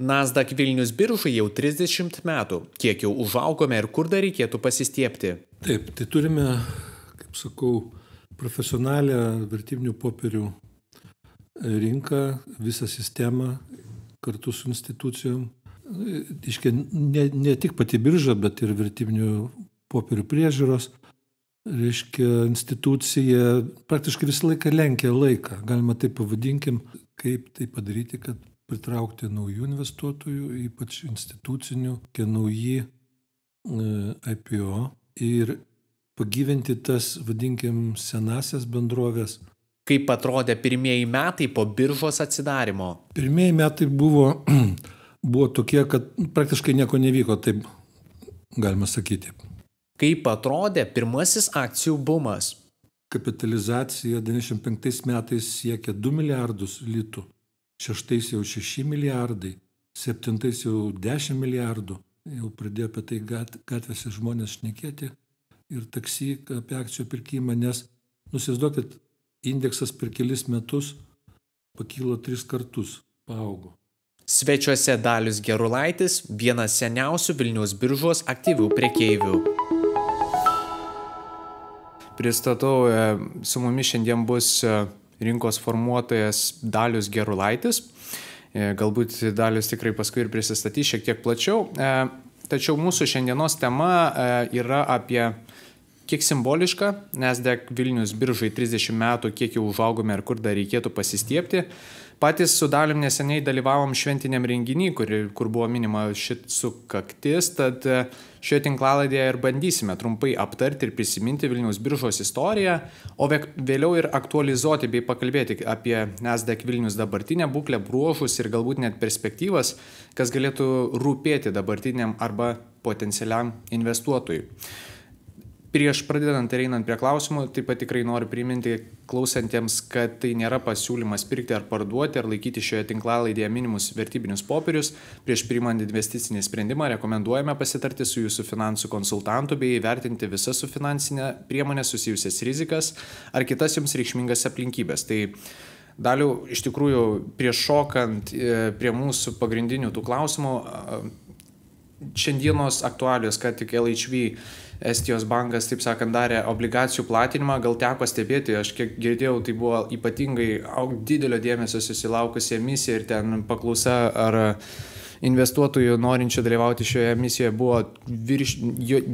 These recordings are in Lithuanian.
Nasdaq Vilnius biržai jau 30 metų. Kiek jau užaugome ir kur dar reikėtų pasistiebti? Taip, tai turime, kaip sakau, profesionalią vertybinių popierių rinką, visą sistemą kartu su institucijom. Ne tik pati birža, bet ir vertybinių popierių priežiūros. Institucija praktiškai visą laiką lenkia laiką. Galima taip pavadinkim, kaip tai padaryti, kad pritraukti naujų investuotojų, ypač institucinių, nauji IPO ir pagyventi tas, vadinkim, senasias bendrovės. Kaip atrodė pirmieji metai po biržos atsidarimo? Pirmieji metai buvo tokie, kad praktiškai nieko nevyko, taip galima sakyti. Kaip atrodė pirmasis akcijų bumas? Kapitalizacija 95 metais siekė 2 milijardus litų, 6 jau 6 milijardai, 7 jau 10 milijardų. Jau pradėjo apie tai gatvėse žmonės šnekėti ir taksi apie akcijų pirkimą, nes įsivaizduokit, indeksas per kelis metus pakilo 3 kartus, paaugo. Svečiuose Dalius Gerulaitis, vienas seniausių Vilniaus biržos aktyvių prekeivių. Pristatau, su mumis šiandien bus rinkos formuotojas Dalius Gerulaitis. Galbūt Dalius tikrai paskui ir prisistatys šiek tiek plačiau. Tačiau mūsų šiandienos tema yra apie kiek simboliška, Nasdaq Vilnius biržai 30 metų, kiek jau užaugome ir kur dar reikėtų pasistiebti. Patys su Dalium neseniai dalyvavom šventiniam renginį, kur buvo minima šit sukaktis, tad šioje tinklalaidėje ir bandysime trumpai aptarti ir prisiminti Vilniaus biržos istoriją, o vėliau ir aktualizuoti bei pakalbėti apie Nasdaq Vilnius dabartinę būklę, bruožus ir galbūt net perspektyvas, kas galėtų rūpėti dabartiniam arba potencialiam investuotojui. Prieš pradedant ir einant prie klausimų, taip pat tikrai noriu priminti klausantiems, kad tai nėra pasiūlymas pirkti ar parduoti ar laikyti šioje tinklalaidėje minimus vertybinius popierius. Prieš priimant investicinį sprendimą rekomenduojame pasitarti su jūsų finansų konsultantu bei įvertinti visas su finansinė priemonė susijusias rizikas ar kitas jums reikšmingas aplinkybės. Tai Daliau, iš tikrųjų, prieš šokant prie mūsų pagrindinių tų klausimų, šiandienos aktualijos, kad tik LHV Estijos bankas, taip sakant, darė obligacijų platinimą, gal teko stebėti, aš kiek girdėjau, tai buvo ypatingai didelio dėmesio susilaukusi emisija ir ten paklausa ar investuotojų norinčių dalyvauti šioje emisijoje buvo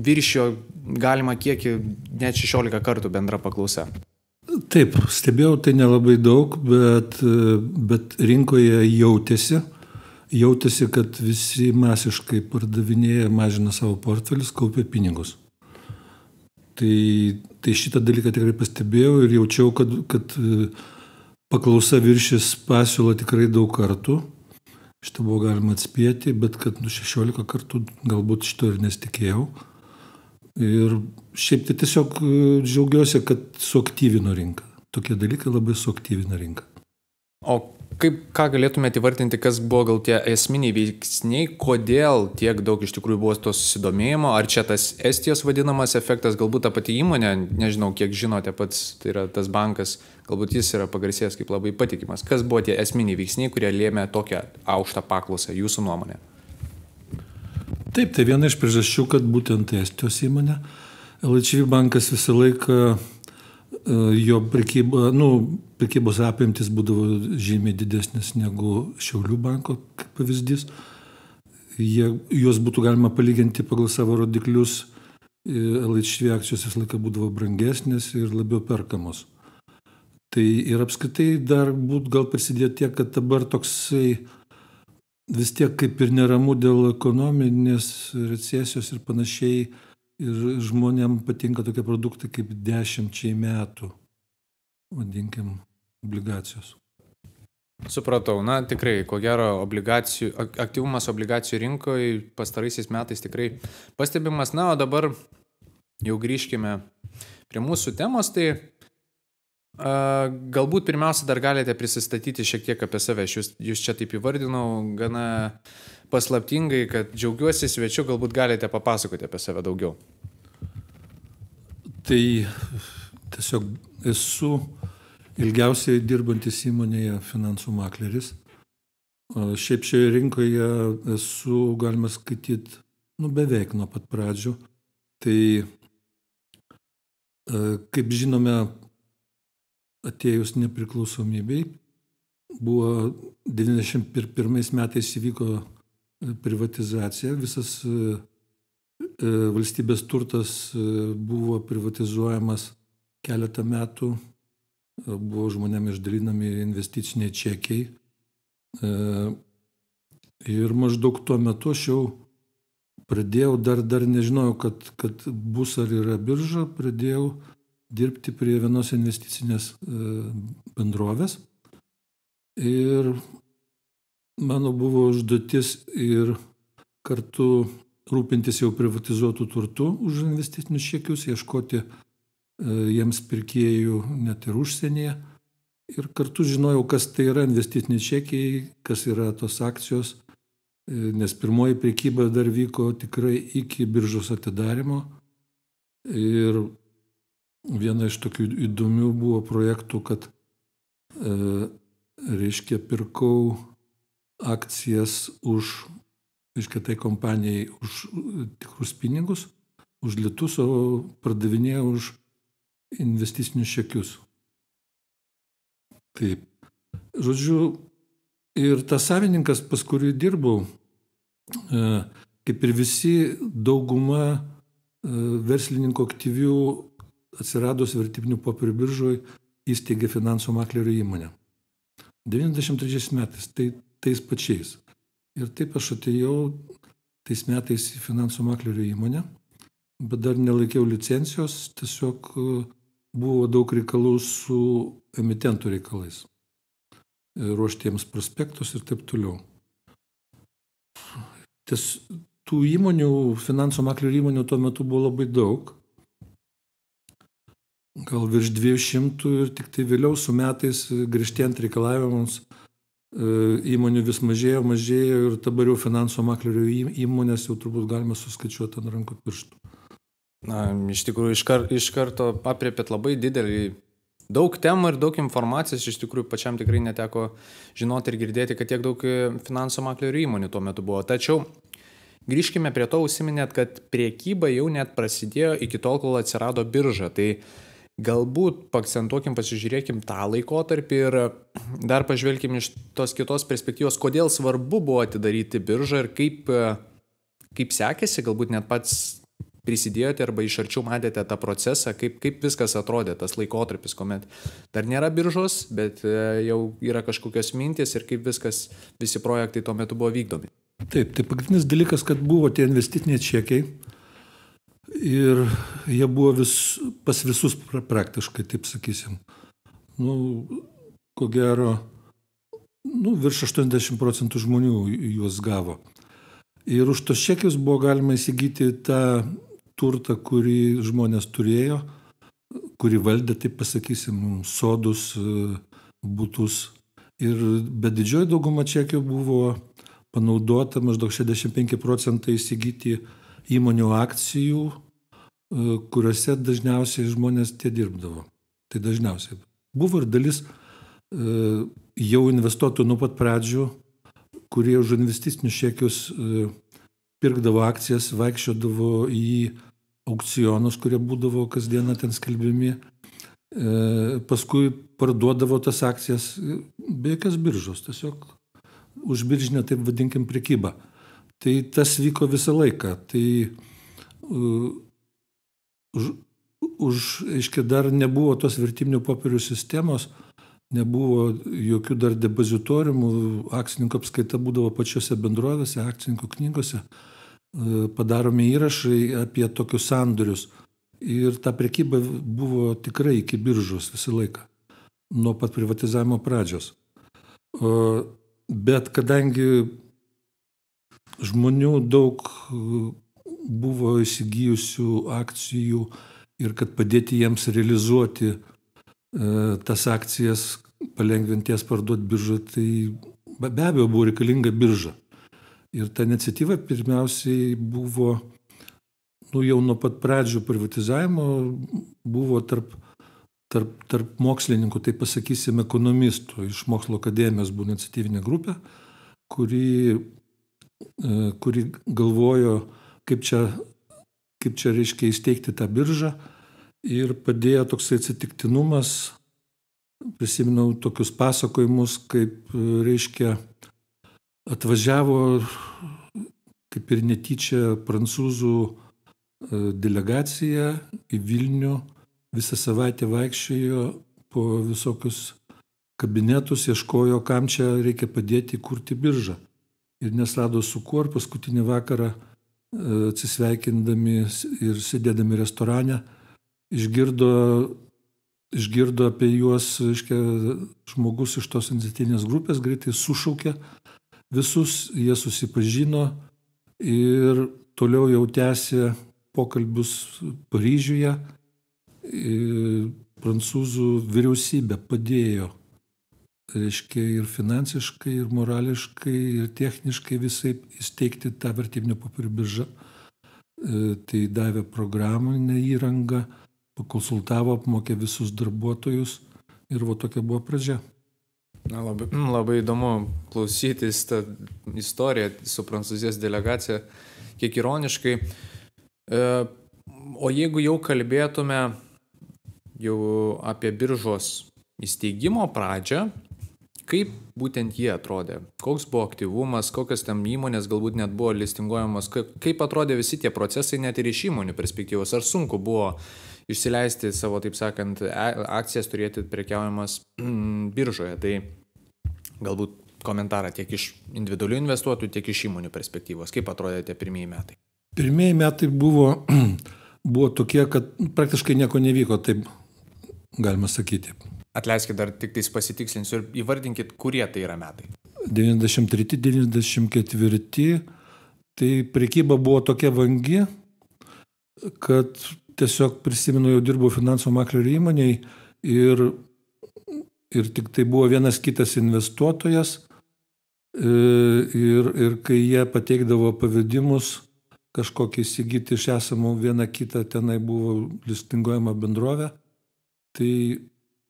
viršijo galima kiekį net 16 kartų bendra paklausa. Taip, stebėjau tai nelabai daug, bet rinkoje jautėsi, kad visi masiškai pardavinėja, mažina savo portfelius, kaupia pinigus. Tai šitą dalyką tikrai pastebėjau ir jaučiau, kad paklausa viršys pasiūlą tikrai daug kartų. Šitą buvo galima atspėti, bet kad 16 kartų galbūt šito ir nesitikėjau. Ir šiaip tai tiesiog džiaugiuosi, kad suaktyvino rinką. Tokie dalykai labai suaktyvino rinką. O ką galėtumėte įvardinti, kas buvo gal tie esminiai veiksniai, kodėl tiek daug iš tikrųjų buvo to susidomėjimo, ar čia tas Estijos vadinamas efektas, galbūt ta pati įmonė, nežinau, kiek žinote pats, tai yra tas bankas, galbūt jis yra pagarsėjęs kaip labai patikimas. Kas buvo tie esminiai veiksniai, kurie lėmė tokią aukštą paklausą, jūsų nuomonė? Taip, tai viena iš priežasčių, kad būtent Estijos įmonė. LHV bankas visą laiką jo prekybos apimtis būdavo žymiai didesnis negu Šiaulių banko, kaip pavyzdys. Juos būtų galima palyginti pagal savo rodiklius. LHV akcijos visą laiką būdavo brangesnės ir labiau perkamos. Tai ir apskritai dar gal prisidėjo tiek, kad dabar toksai vis tiek kaip ir neramu dėl ekonominės recesijos ir panašiai. Ir žmonėms patinka tokie produktai kaip 10 metų, vadinkim, obligacijos. Supratau, tikrai, ko gero, aktyvumas obligacijų rinkoje pastaraisiais metais tikrai pastebimas. O dabar jau grįžkime prie mūsų temos, tai galbūt pirmiausia dar galite prisistatyti šiek tiek apie save. Jūs čia taip įvardinau gana paslaptingai, kad džiaugiuosi svečiu, galbūt galite papasakoti apie save daugiau. Tai tiesiog esu ilgiausiai dirbantis įmonėje finansų makleris. Šiaip šioje rinkoje esu, galima skaityti, beveik nuo pat pradžių. Tai, kaip žinome, atėjus nepriklausomybei, buvo 91 metais įvyko privatizacija, visas valstybės turtas buvo privatizuojamas keletą metų, buvo žmonėms išdalinami investiciniai čekiai. Ir maždaug tuo metu aš jau pradėjau, dar nežinojau, kad bus ar yra birža, pradėjau dirbti prie vienos investicinės bendrovės. Ir mano buvo užduotis ir kartu rūpintis jau privatizuotų turtų už investicinius čekius, ieškoti jiems pirkėjų net ir užsienyje. Ir kartu žinojau, kas tai yra investiciniai čekiai, kas yra tos akcijos, nes pirmoji prekyba dar vyko tikrai iki biržos atidarimo. Ir viena iš tokių įdomių buvo projektų, kad pirkau akcijas už, tai kompanijai už tikrus pinigus, už litus, o pardavinėjau už investicinius čekius. Taip. Žodžiu, ir tas savininkas, pas kurį dirbau, kaip ir visi, dauguma verslininkų aktyvių atsiradus vertybinių popierių biržoje įsteigė finansų maklerio įmonę. 93 metais, tais pačiais. Ir taip aš atėjau tais metais į finansų maklerio įmonę, bet dar nelaikiau licencijos, tiesiog buvo daug reikalų su emitentų reikalais, ruoštiems prospektus ir taip toliau. Tų įmonių, finansų maklerio įmonių tuo metu buvo labai daug, gal virš 200, ir tik tai vėliau su metais griežtėjant reikalavimams įmonių vis mažėjo ir dabar jau finansų maklerio įmonės jau turbūt galima suskaičiuoti ant rankų pirštų. Na, iš tikrųjų, iš karto apriepėt labai didelį, daug temų ir daug informacijos, iš tikrųjų pačiam tikrai neteko žinoti ir girdėti, kad tiek daug finansų maklerio įmonių tuo metu buvo. Tačiau grįžkime prie to, užsiminėt, kad priekyba jau net prasidėjo iki tol, kol atsirado birža. Tai galbūt paakcentuokim, pasižiūrėkim tą laikotarpį ir dar pažvelkim iš tos kitos perspektyvos, kodėl svarbu buvo atidaryti biržą ir kaip sekėsi, galbūt net pats prisidėjote arba iš arčiau matėte tą procesą, kaip viskas atrodė, tas laikotarpis, kuomet dar nėra biržos, bet jau yra kažkokios mintis ir kaip visi projektai tuo metu buvo vykdomi. Taip, tai pagrindinis dalykas, kad buvo tie investiciniai čekiai ir jie buvo pas visus praktiškai, taip sakysim. Ko gero, virš 80% žmonių juos gavo. Ir už tos čekius buvo galima įsigyti tą turtą, kurį žmonės turėjo, kurį valdė, taip pasakysim, sodus, butus. Bet didžioji dauguma čekių buvo panaudota, maždaug 65% įsigyti įmonių akcijų, kuriuose dažniausiai žmonės tie dirbdavo. Tai dažniausiai. Buvo ir dalis jau investuotų nuo pat pradžių, kurie už investicinius čekius pirkdavo akcijas, vaikščiodavo į aukcionus, kurie būdavo kasdieną ten skelbiami, paskui parduodavo tas akcijas be jokios biržos, tiesiog už biržinę, taip vadinkim, prekybą. Tai tas vyko visą laiką. Tai dar nebuvo tos vertybinių popierių sistemos, nebuvo jokių dar depozitoriumų, akcininkų apskaita būdavo pačiose bendrovėse, akcininkų knygose, padaromi įrašai apie tokius sandorius. Ir ta prekyba buvo tikrai iki biržos visą laiką, nuo pat privatizavimo pradžios. Bet kadangi žmonių daug buvo įsigijusių akcijų ir kad padėti jiems realizuoti tas akcijas, palengvinti jas parduoti biržą, tai be abejo buvo reikalinga birža. Ir ta iniciatyva pirmiausiai buvo, jau nuo pat pradžių privatizavimo, buvo tarp mokslininkų, tai pasakysim, ekonomistų. Iš mokslo akademijos buvo iniciatyvinė grupė, kuri galvojo, kaip čia reiškia įsteigti tą biržą ir padėjo toksai atsitiktinumas. Prisiminau tokius pasakojimus, kaip reiškia atvažiavo kaip ir netyčia prancūzų delegacija į Vilnių, visą savaitę vaikščiojo po visokius kabinetus, ieškojo, kam čia reikia padėti kurti biržą. Ir nesrado su kuo, ir paskutinį vakarą atsisveikindami ir sėdėdami restorane išgirdo apie juos, reiškia, žmogus iš tos iniciatyvinės grupės, greitai sušaukė visus, jie susipažino ir toliau jau tęsė pokalbius Paryžiuje. Prancūzų vyriausybė padėjo, reiškia, ir finansiškai, ir morališkai, ir techniškai visai įsteigti tą vertybinių popierių biržą. Tai davė programinę įrangą, pakonsultavo, apmokė visus darbuotojus ir tokia buvo pradžia. Na, labai įdomu klausytis tą istoriją su Prancūzijos delegacija, kiek ironiškai. O jeigu jau kalbėtume jau apie biržos įsteigimo pradžią, kaip būtent jie atrodė? Koks buvo aktyvumas, kokios tam įmonės galbūt net buvo listinguojamos, kaip atrodė visi tie procesai net ir iš įmonių perspektyvos? Ar sunku buvo išsileisti savo, taip sakant, akcijas, turėti prekiaujamas biržoje? Tai galbūt komentarą tiek iš individualių investuotojų, tiek iš įmonių perspektyvos. Kaip atrodė tie pirmieji metai? Pirmieji metai buvo tokie, kad praktiškai nieko nevyko, taip galima sakyti. Atleiskit, dar tik tais pasitikslinsiu ir įvardinkit, kurie tai yra metai. 93-94, tai prekyba buvo tokia vangi, kad tiesiog prisimenu, jau dirbau finansų maklerių įmonėj ir tik tai buvo vienas kitas investuotojas ir kai jie pateikdavo pavedimus kažkokį įsigyti iš esamų, viena kita tenai buvo listinguojama bendrovė, tai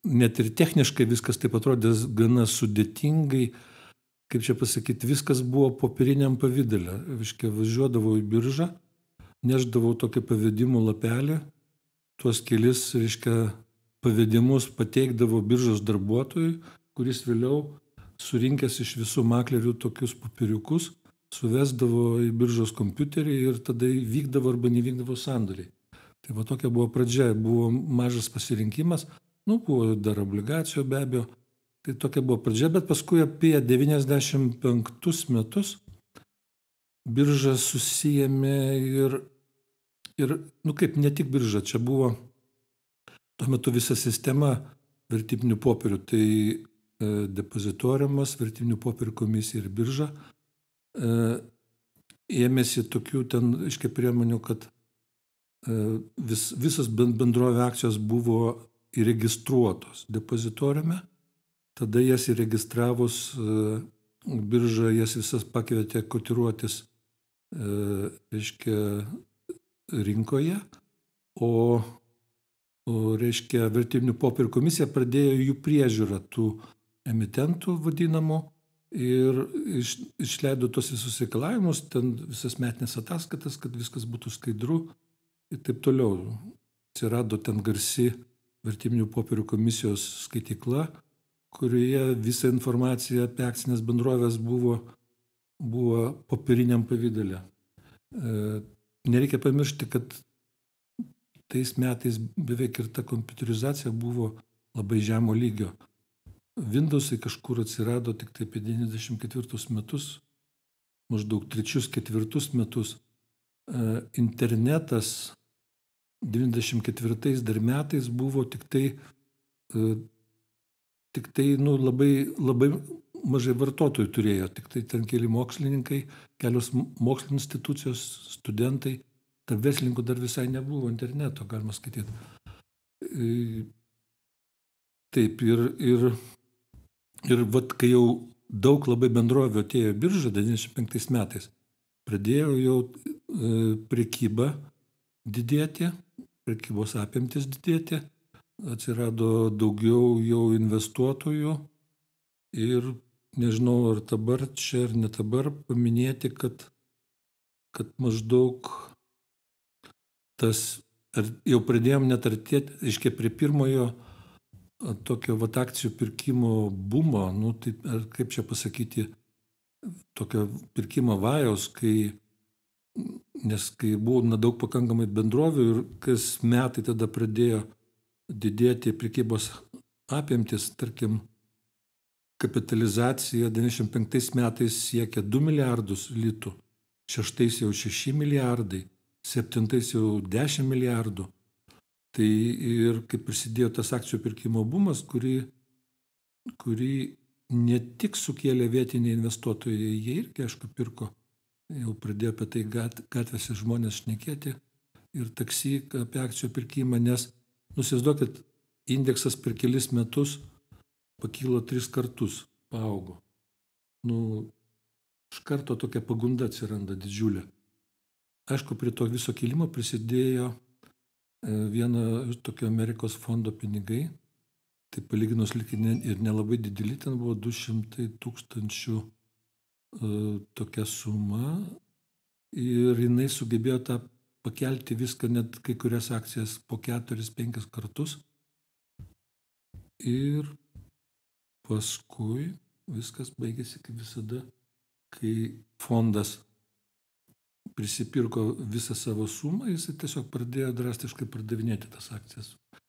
net ir techniškai viskas taip atrodė gana sudėtingai, kaip čia pasakyti, viskas buvo popieriniam pavidale. Važiuodavau į biržą, neždavau tokį pavedimų lapelį, tuos kelis, pavedimus pateikdavo biržos darbuotojui, kuris vėliau surinkęs iš visų maklerių tokius popieriukus, suvesdavo į biržos kompiuterį ir tada vykdavo arba nevykdavo sandoriai. Tai tokia buvo pradžia, buvo mažas pasirinkimas, buvo dar obligacijų be abejo, tai tokia buvo pradžia, bet paskui apie 95 metus birža susijėmė ir kaip ne tik birža, čia buvo tuo metu visa sistema vertybinių popierių, tai depozitoriumas, vertybinių popierių komisija ir birža ėmėsi tokių ten priemonių, kad visos bendrovė akcijos buvo įregistruotos depozitoriume, tada jas įregistravus birža jas visas pakvietė kotiruotis rinkoje, o vertybinių popierių komisija pradėjo jų priežiūrą tų emitentų vadinamų ir išleido tos visus reikalavimus, ten visas metinės ataskaitas, kad viskas būtų skaidru ir taip toliau. Atsirado ten garsi vertybinių popierių komisijos skaitykla, kurioje visa informacija apie akcinės bendrovės buvo popieriniam pavidale. Nereikia pamiršti, kad tais metais beveik ir ta kompiuterizacija buvo labai žemo lygio. Windowsai kažkur atsirado tik tai apie 94 metus, maždaug 3-4 metus. Internetas 94 dar metais buvo tik tai labai mažai vartotojų turėjo, tik tai ten keli mokslininkai, kelios mokslo institucijos, studentai, tarp verslininkų dar visai nebuvo interneto, galima skaityti. Taip, ir kai jau daug labai bendrovių atėjo biržą 95 metais, pradėjo jau prekyba didėti, prekybos apimtis didėti, atsirado daugiau jau investuotojų ir nežinau, ar dabar čia, ar ne dabar, paminėti, kad maždaug tas, jau pradėjom net artėti, reiškia, prie pirmojo tokio vat akcijų pirkimo bumo, nu, tai, ar kaip čia pasakyti, tokio pirkimo vajos, nes kai buvo daug pakankamai bendrovių ir kas metai tada pradėjo didėti prekybos apimtis, tarkim, kapitalizacija 95 metais siekia 2 milijardus litų, 6 jau 6 milijardai, 7 jau 10 milijardų. Tai ir kaip prisidėjo tas akcijų pirkimo bumas, kurį ne tik sukėlė vietiniai investuotojai, jie irgi, aišku, pirko, jau pradėjo apie tai gatvėse žmonės šnekėti ir taksi apie akcijų pirkimą, nes, įsivaizduokit, indeksas per kelis metus pakilo 3 kartus, paaugo. Iš karto tokia pagunda atsiranda didžiulė. Aišku, prie to viso kilimo prisidėjo vieno tokio Amerikos fondo pinigai, tai palyginus lyg ir nelabai dideli, ten buvo 200 000 tokia suma ir jinai sugebėjo tą pakelti viską, net kai kurias akcijas po 4-5 kartus. Ir paskui viskas baigėsi kaip visada, kai fondas prisipirko visą savo sumą, jis tiesiog pradėjo drastiškai pardavinėti tas akcijas,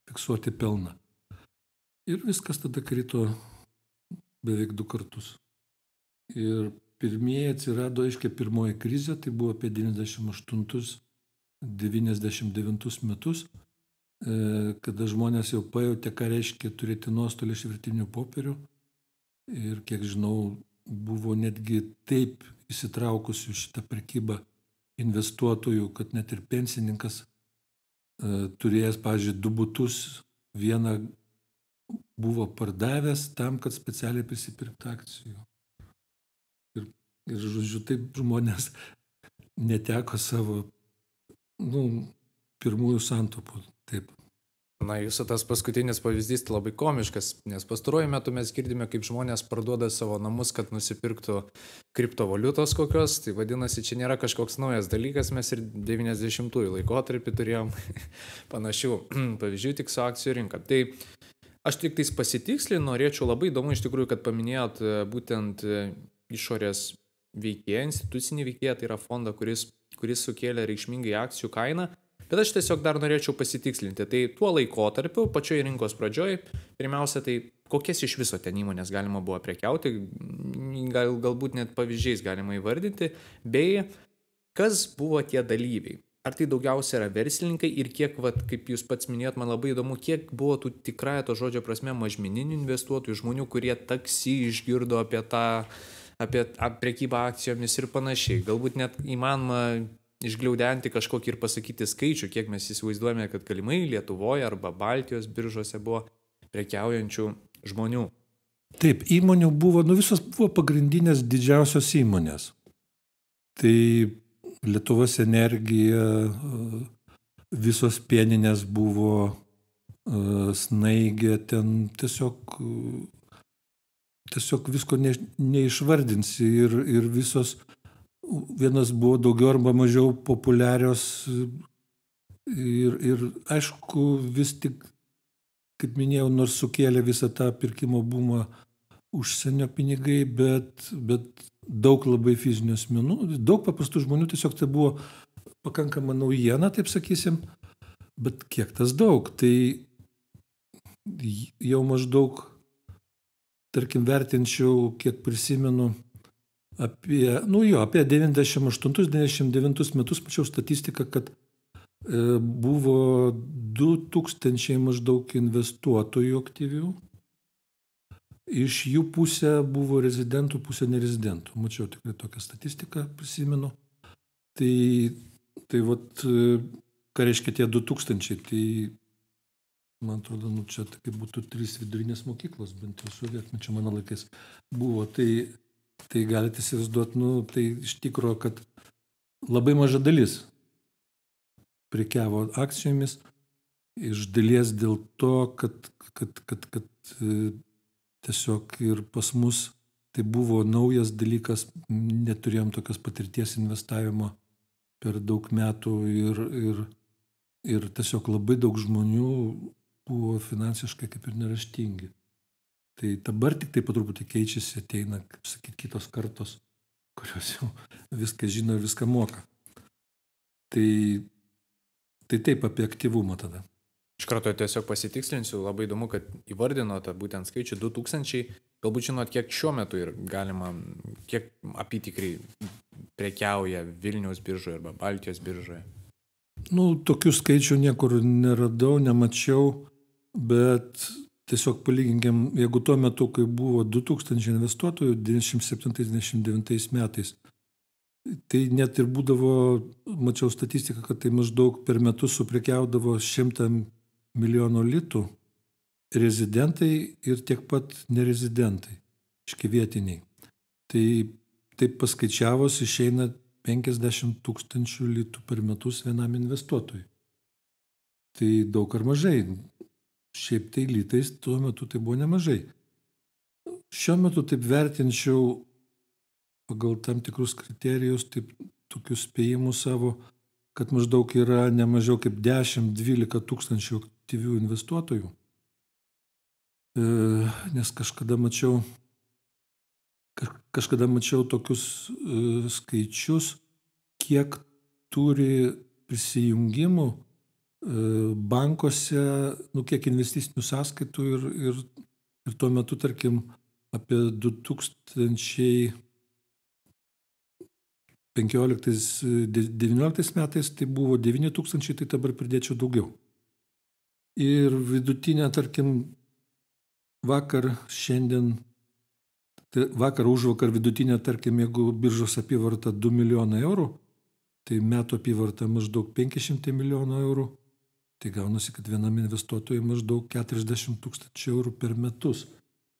fiksuoti pelną. Ir viskas tada krito beveik 2 kartus. Ir pirmieji atsirado, aiškiai, pirmoji krizė, tai buvo apie 98-99 metus, kada žmonės jau pajautė, ką reiškia turėti nuostolį iš vertinių popierių. Ir kiek žinau, buvo netgi taip įsitraukusių šitą prekybą investuotojų, kad net ir pensininkas turėjęs, pavyzdžiui, 2 butus, vieną buvo pardavęs tam, kad specialiai prisipirkti akcijų. Ir žodžiu, taip žmonės neteko savo pirmųjų santaupų. Taip. Na, jūsų tas paskutinis pavyzdys labai komiškas, nes pastaruoju metu mes girdime, kaip žmonės parduoda savo namus, kad nusipirktų kriptovaliutos kokios, tai vadinasi, čia nėra kažkoks naujas dalykas, mes ir 90-ųjų laikotarpį turėjom panašių pavyzdžių tik su akcijų rinka. Tai aš tik tais pasitikslinu, norėčiau, labai įdomu iš tikrųjų, kad paminėjot būtent išorės veikėją, institucinį veikėją, tai yra fondą, kuris sukėlė reikšmingai akcijų kainą. Bet aš tiesiog dar norėčiau pasitikslinti. Tai tuo laikotarpiu, pačioje rinkos pradžioj, pirmiausia, tai kokias iš viso ten įmonės galima buvo prekiauti, galbūt net pavyzdžiais galima įvardinti, bei kas buvo tie dalyviai. Ar tai daugiausia yra verslininkai ir kiek, kaip jūs pats minėjot, man labai įdomu, kiek buvo tų tikrąją to žodžio prasme mažmeninių investuotojų, žmonių, kurie taksi išgirdo apie prekybą akcijomis ir panašiai. Galbūt net įmanoma išgliaudenti kažkokį ir pasakyti skaičių, kiek mes įsivaizduojame, kad galimai Lietuvoje arba Baltijos biržose buvo prekiaujančių žmonių. Taip, įmonių buvo, visos buvo pagrindinės didžiausios įmonės. Tai Lietuvos energija, visos pieninės buvo, Snaigė, ten tiesiog visko neišvardinsi ir visos. Vienas buvo daugiau arba mažiau populiarios ir aišku, vis tik, kaip minėjau, nors sukėlė visą tą pirkimo bumą užsienio pinigai, bet daug labai fizinių asmenų, daug paprastų žmonių, tiesiog tai buvo pakankama naujiena, taip sakysim, bet kiek tas daug, tai jau maždaug, tarkim, vertinčiau, kiek prisimenu, apie 98-99 metus pačiau statistiką, kad buvo 2000 maždaug investuotojų aktyvių. Iš jų pusė buvo rezidentų, pusė nerezidentų. Mačiau tikrai tokią statistiką, prisimenu. Tai ką reiškia tie 2000, tai man atrodo, čia kaip būtų 3 vidurinės mokyklos, bent jau sovietmečio mano laikais buvo. Tai galite įsivaizduoti, tai iš tikrųjų, kad labai maža dalis prekiavo akcijomis, iš dalies dėl to, kad tiesiog ir pas mus tai buvo naujas dalykas, neturėjom tokios patirties investavimo per daug metų ir tiesiog labai daug žmonių buvo finansiškai kaip ir neraštingi. Tai dabar tik tai po truputį keičiasi, ateina, kaip sakyti, kitos kartos, kurios jau viską žino ir viską moka. Tai taip apie aktyvumą tada. Iš karto tiesiog pasitikslinsiu, labai įdomu, kad įvardinote būtent skaičių 2000, galbūt žinot, kiek šiuo metu ir galima, kiek apytikriai prekiauja Vilniaus biržoje arba Baltijos biržoje. Tokių skaičių niekur neradau, nemačiau, bet tiesiog palyginkim, jeigu tuo metu, kai buvo 2000 investuotojų 97-99 metais, tai net ir būdavo, mačiau statistiką, kad tai maždaug per metus suprekiaudavo 100 milijonų litų rezidentai ir tiek pat nerezidentai, vietiniai. Tai taip paskaičiavus išeina 50 000 litų per metus vienam investuotojui. Tai daug ar mažai. Šiaip tai litais tuo metu tai buvo nemažai. Šiuo metu taip vertinčiau pagal tam tikrus kriterijus, taip tokius spėjimus savo, kad maždaug yra ne mažiau kaip 10-12 tūkstančių aktyvių investuotojų. Nes kažkada mačiau tokius skaičius, kiek turi prisijungimų bankuose, kiek investicinių sąskaitų ir tuo metu, tarkim, apie 2015-2019 metais tai buvo 9 000, tai dabar pridėčiau daugiau. Ir vidutinė, tarkim, vakar užvakar vidutinė, tarkim, jeigu biržos apyvarta 2 milijonai eurų, tai metų apyvarta maždaug 500 milijonų eurų, tai gaunasi, kad vienam investuotojui maždaug 40 000 eurų per metus.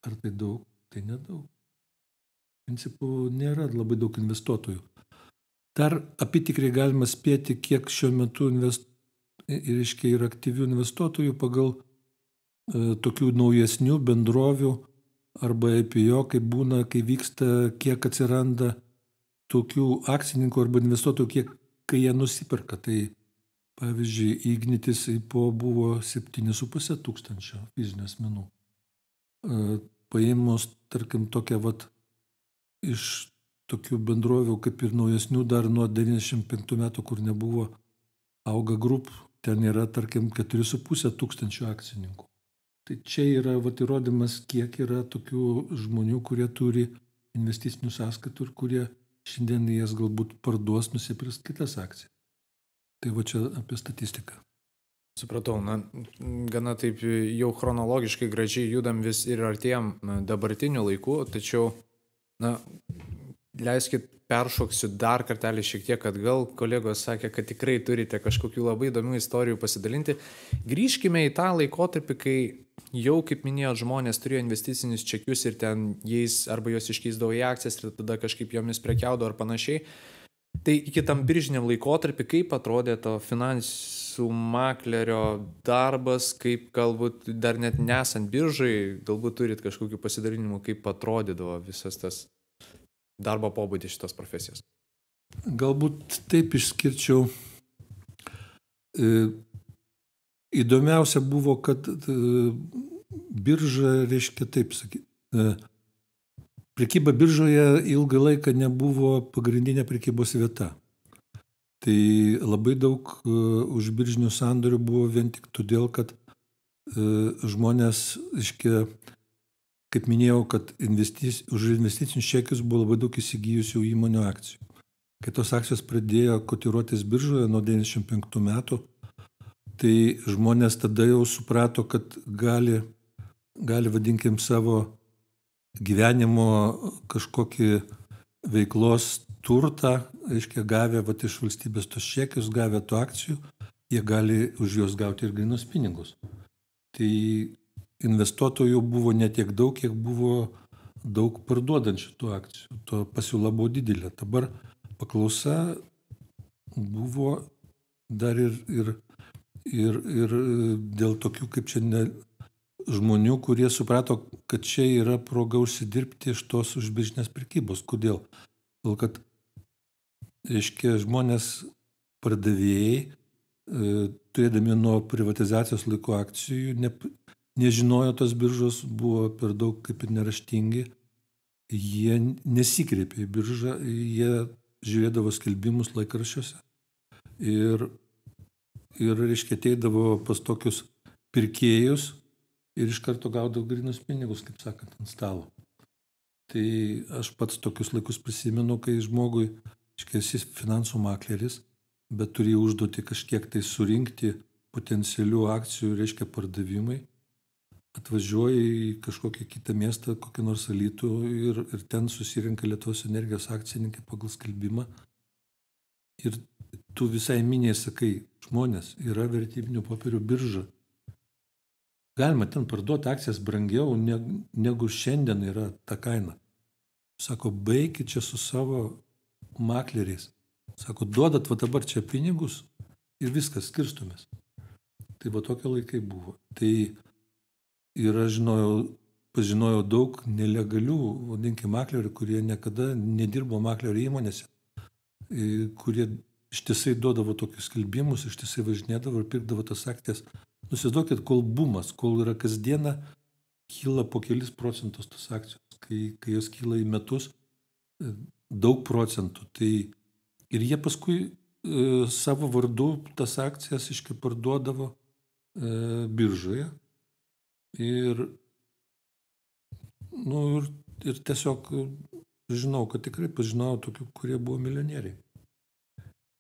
Ar tai daug? Tai nedaug. Principų nėra labai daug investuotojų. Dar apytikriai galima spėti, kiek šiuo metu yra aktyvių investuotojų pagal tokių naujesnių bendrovių arba IPO, kai būna, kai vyksta, kiek atsiranda tokių akcininkų arba investuotojų, kai jie nusiperka. Tai pavyzdžiui, Ignitis IPO buvo 7,5 tūkstančio fizinių asmenų. Paėmus, tarkim, tokią iš tokių bendrovių, kaip ir naujesnių, dar nuo 95 metų, kur nebuvo Auga Group, ten yra, tarkim, 4,5 tūkstančių akcininkų. Tai čia yra įrodymas, kiek yra tokių žmonių, kurie turi investicinių sąskaitų ir kurie šiandien jas galbūt parduos, nusipirks kitas akcijas. Tai čia apie statistiką. Supratau, gana taip jau chronologiškai gražiai judam vis ir artėjam dabartiniu laiku, tačiau, leiskit peršoksiu dar kartelį šiek tiek atgal. Kolegos sakė, kad tikrai turite kažkokių labai įdomių istorijų pasidalinti. Grįžkime į tą laikotarpį, kai jau, kaip minėjot, žmonės turėjo investicinius čekius ir ten jais arba juos iškeisdavo į akcijas ir tada kažkaip jomis prekiaudavo ar panašiai. Tai iki tam biržiniam laikotarpį, kaip atrodė to finansų maklerio darbas, kaip galbūt dar net nesant biržai, galbūt turit kažkokių pasidalinimų, kaip atrodydavo visas tas darbo pobūdis šitos profesijos? Galbūt taip išskirčiau. Įdomiausia buvo, kad birža, reiškia taip sakyti, prekyba biržoje ilgą laiką nebuvo pagrindinė prekybos vieta. Tai labai daug užbiržinių sandorių buvo vien tik todėl, kad žmonės, kaip minėjau, kad už investicinius čekius buvo labai daug įsigijusių įmonių akcijų. Kai tos akcijos pradėjo kotiruotis biržoje nuo 95 metų, tai žmonės tada jau suprato, kad gali vadinkim, savo gyvenimo kažkokį veiklos turtą, gavę iš valstybės tos čekius, gavę tų akcijų, jie gali už juos gauti ir grynus pinigus. Tai investuotojų buvo ne tiek daug, kiek buvo daug parduodančių tų akcijų. To pasiūla buvo didelė. Dabar paklausa buvo dar ir dėl tokių, kaip čia žmonių, kurie suprato, kad čia yra proga užsidirbti iš tos užbiržinės prekybos. Kodėl? Todėl, kad, reiškia, žmonės pardavėjai, turėdami nuo privatizacijos laiko akcijų, nežinojo tos biržos, buvo per daug kaip ir neraštingi, jie nesikreipė į biržą, jie žiūrėdavo skelbimus laikraščiuose ir reiškia, ateidavo pas tokius pirkėjus ir iš karto gaudavo grynus pinigus, kaip sakant, ant stalo. Tai aš pats tokius laikus prisimenu, kai žmogui, reiškia, esi finansų makleris, bet turi užduoti kažkiek tai surinkti potencialių akcijų, reiškia, pardavimai. Atvažiuoji į kažkokią kitą miestą, kokį nors Alytų ir ten susirenka Lietuvos energijos akcininkai pagal skelbimą. Ir tu visai miniai sakai, žmonės, yra vertybinių popierių birža. Galima ten parduoti akcijas brangiau, negu šiandien yra ta kaina. Sako, baikit čia su savo makleriais. Sako, duodat va dabar čia pinigus ir viskas, skirstumės. Tai va tokie laikai buvo. Tai ir aš pažinojau daug nelegalių, vadinkime, maklerių, kurie niekada nedirbo maklerių įmonėse, kurie ištisai duodavo tokius skelbimus, ištisai važinėdavo ir pirkdavo tas akcijas. Nusivaizduokit, kol bumas, kol yra kasdieną, kyla po kelis procentus tos akcijos, kai jos kyla į metus daug procentų. Tai ir jie paskui savo vardu tas akcijas iškai parduodavo biržoje. Ir tiesiog žinau, kad tikrai pažinojau tokių, kurie buvo milijonieriai.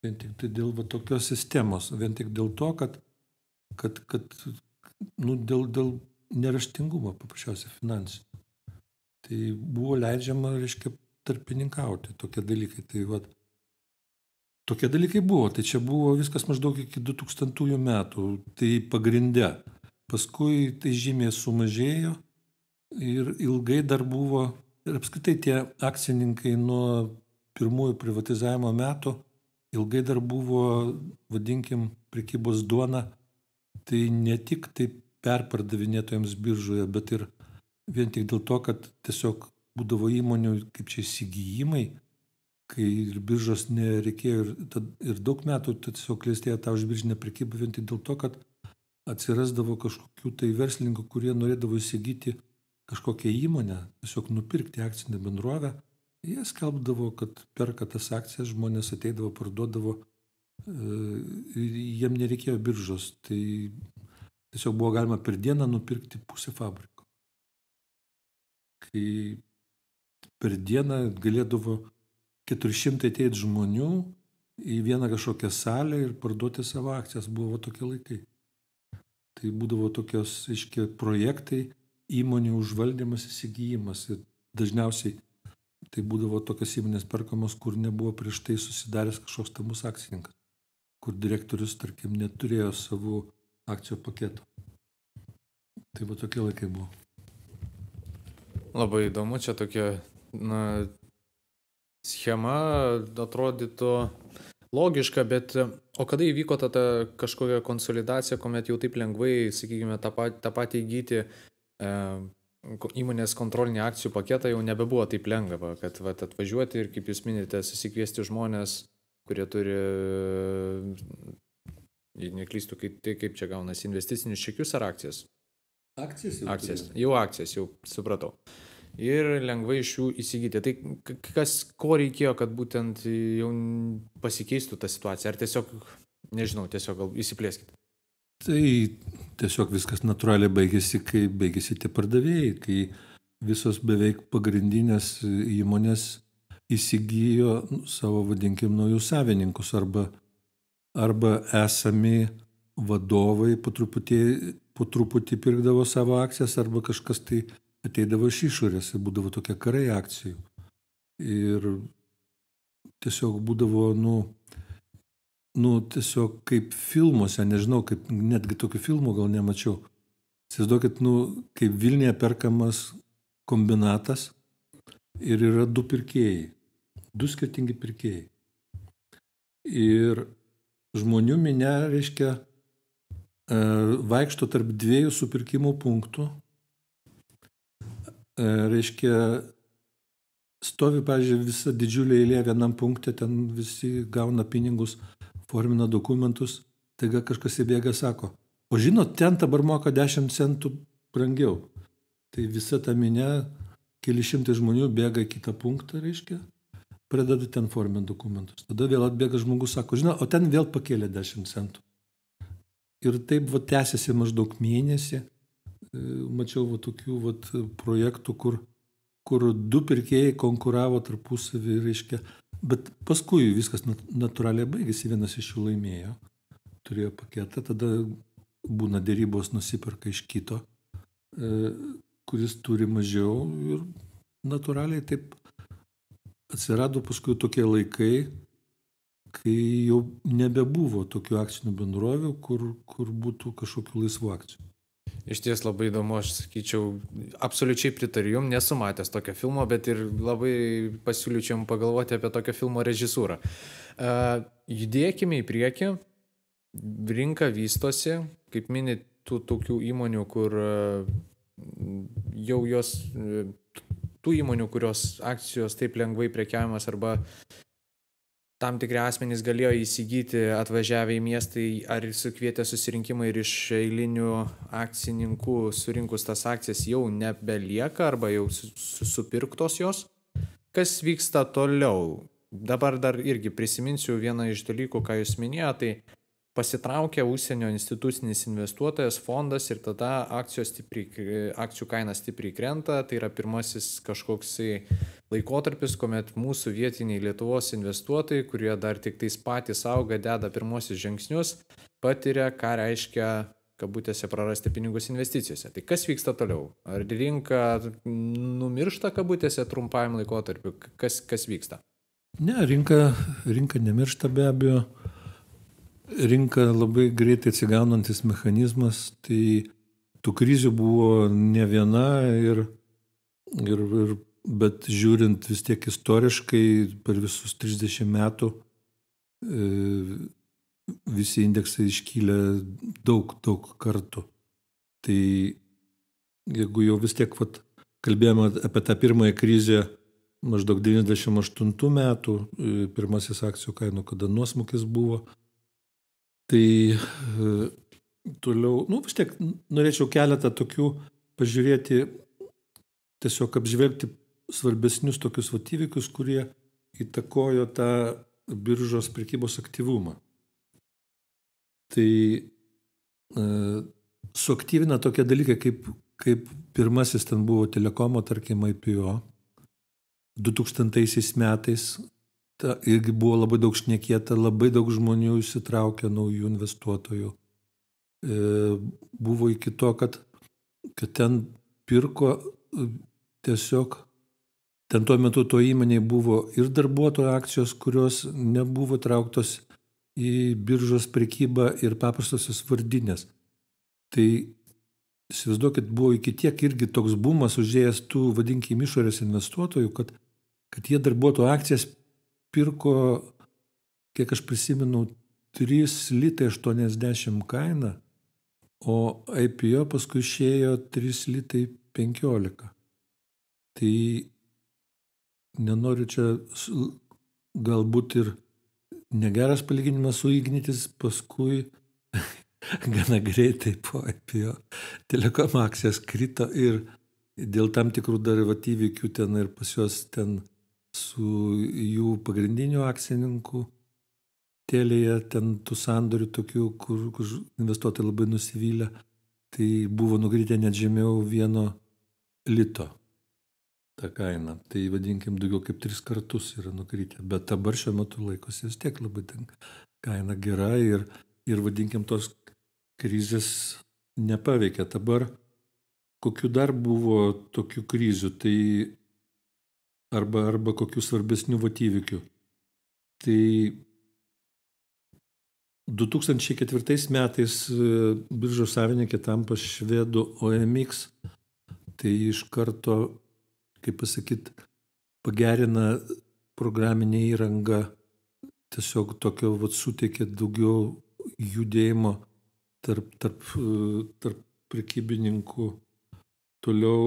Vien tik tai dėl tokios sistemos, vien tik dėl to, kad dėl neraštingumo paprasčiausiai finansinio. Tai buvo leidžiama, reiškia, tarpininkauti tokie dalykai. Tai tokie dalykai buvo. Tai čia buvo viskas maždaug iki 2000 metų. Tai pagrinde. Paskui tai žymiai sumažėjo ir ilgai dar buvo, ir apskritai tie akcininkai nuo pirmųjų privatizavimo metų ilgai dar buvo, vadinkim, prekybos duona, tai ne tik tai perpardavinėtojams biržoje, bet ir vien tik dėl to, kad tiesiog būdavo įmonių kaip čia įsigijimai, kai ir biržos nereikėjo ir daug metų tiesiog klestėjo tą užbiržinę prekybą vien tik dėl to, kad atsirasdavo kažkokių tai verslininkų, kurie norėdavo įsigyti kažkokią įmonę, tiesiog nupirkti akcinę bendrovę. Jie skelbdavo, kad perka tas akcijas, žmonės ateidavo, parduodavo, jiem nereikėjo biržos. Tai tiesiog buvo galima per dieną nupirkti pusę fabriko. Kai per dieną galėdavo 400 ateiti žmonių į vieną kažkokią salę ir parduoti savo akcijas, buvo tokie laikai. Tai būdavo tokios, aiškiai, projektai, įmonių užvaldymas, įsigijimas. Ir dažniausiai tai būdavo tokios įmonės perkamos, kur nebuvo prieš tai susidaręs kažkoks stambus akcininkas, kur direktorius, tarkim, neturėjo savų akcijų paketo. Tai tokie laikai buvo. Labai įdomu, čia tokia schema atrodytų logiška, bet o kada įvyko ta kažkokia konsolidacija, kuomet jau taip lengvai, sakykime, tą patį įgyti įmonės kontrolinį akcijų paketą jau nebebuvo taip lengva, kad atvažiuoti ir, kaip jūs minite, susikviesti žmonės, kurie turi, jei neklystu, kaip čia gaunasi, investicinius čekius ar akcijas? Akcijas. Jau akcijas, jau supratau. Ir lengvai iš jų įsigyti. Tai ko reikėjo, kad būtent jau pasikeistų ta situacija? Ar tiesiog, nežinau, tiesiog gal įsiplėskite? Tai tiesiog viskas natūraliai baigėsi, kai baigėsi tie pardavėjai, kai visos beveik pagrindinės įmonės įsigijo savo, vadinkim, naujus savininkus arba esami vadovai po truputį pirkdavo savo akcijas arba kažkas tai ateidavo iš išorės ir būdavo tokie karai akcijų. Ir tiesiog būdavo, tiesiog kaip filmuose, nežinau, kaip netgi tokių filmų gal nemačiau. Įsivaizduokit, kaip Vilniuje perkamas kombinatas ir yra du pirkėjai, du skirtingi pirkėjai. Ir žmonių minia, reiškia, vaikšto tarp 2 supirkimo punktų. Reiškia, stovi, pavyzdžiui, visa didžiulė eilė vienam punkte, ten visi gauna pinigus, formina dokumentus, taiga kažkas įbėga, sako, o žinot, ten dabar moka 10 centų brangiau. Tai visa ta minia, keli šimtai žmonių bėga į kitą punktą, reiškia, pradeda ten forminti dokumentus. Tada vėl atbėga žmogus, sako, žinot, o ten vėl pakėlė 10 centų. Ir taip tęsiasi maždaug mėnesį. Mačiau tokių projektų, kur 2 pirkėjai konkuravo tarpusavį, reiškia, bet paskui viskas natūraliai baigėsi, vienas iš jų laimėjo, turėjo paketą, tada būna dėrybos, nusiperka iš kito, kuris turi mažiau ir natūraliai taip atsirado paskui tokie laikai, kai jau nebebuvo tokių akcinių bendrovių, kur būtų kažkokių laisvų akcijų. Iš ties labai įdomu, aš sakyčiau, absoliučiai pritariu jums, nesu matęs tokio filmo, bet ir labai pasiūlyčiau jums pagalvoti apie tokio filmo režisūrą. Judėkime į priekį, rinka vystosi, kaip minit, tų tokių įmonių, kur jau jos, tų įmonių, kurios akcijos taip lengvai prekiavimas arba tam tikri asmenys galėjo įsigyti atvažiavę į miestą ar sukvietę susirinkimą ir iš eilinių akcininkų surinkus tas akcijas jau nebelieka arba jau supirktos jos. Kas vyksta toliau? Dabar dar irgi prisiminsiu vieną iš dalykų, ką jūs minėjote, tai pasitraukia užsienio institucinis investuotojas, fondas ir tada akcijų kaina stipriai krenta. Tai yra pirmasis kažkoks laikotarpis, kuomet mūsų vietiniai Lietuvos investuotojai, kurie dar tik tais patys auga, deda pirmosius žingsnius, patiria, ką reiškia kabutėse prarasti pinigus investicijose. Tai kas vyksta toliau? Ar rinka numiršta kabutėse trumpajam laikotarpiu? Kas vyksta? Ne, rinka nemiršta be abejo. Rinka labai greitai atsigaunantis mechanizmas, tai tų krizių buvo ne viena, bet žiūrint vis tiek istoriškai per visus 30 metų visi indeksai iškylė daug kartų. Tai jeigu jau vis tiek kalbėjome apie tą pirmąją krizę maždaug 98 metų, pirmasis akcijų kainų, kada nuosmukis buvo, tai toliau, vis tiek norėčiau keletą tokių pažiūrėti, tiesiog apžvelgti svarbesnius tokius įvykius, kurie įtakojo tą biržos prekybos aktyvumą. Tai suaktyvina tokie dalykai, kaip pirmasis ten buvo telekomo, tarkim, IPO. 2000 metais irgi buvo labai daug šnekėta, labai daug žmonių įsitraukė, naujų investuotojų. Buvo iki to, kad ten pirko tiesiog, ten tuo metu to įmonėje buvo ir darbuotojų akcijos, kurios nebuvo trauktos į biržos prekybą ir paprastosios vardinės. Tai įsivaizduokit, buvo iki tiek irgi toks bumas užėjęs tų, vadinkime, išorės investuotojų, kad jie darbuotojų akcijas pirko, kiek aš prisimenu, 3,80 litai kainą, o IPO paskui išėjo 3,15 litai. Tai nenoriu čia, galbūt ir negeras palyginimas su Ignitis, paskui gana greitai po IPO telekom akcijas krito ir dėl tam tikrų derivatyvių ten ir pas juos ten su jų pagrindiniu akcininku Telėje, ten tų sandorių tokių, kur investuotojai labai nusivylę, tai buvo nukritę net žemiau 1 lito ta kaina. Tai vadinkim, daugiau kaip 3 kartus yra nukritę, bet dabar šiuo metu laikosi vis tiek labai kaina gera ir vadinkim, tos krizės nepaveikia. Dabar kokių dar buvo tokių krizių, tai arba kokių svarbesnių įvykių. Tai 2004 metais biržos savininkė tampa švedų OMX, tai iš karto, kaip pasakyti, pagerina programinę įrangą, tiesiog tokio suteikė daugiau judėjimo tarp prekybininkų. Toliau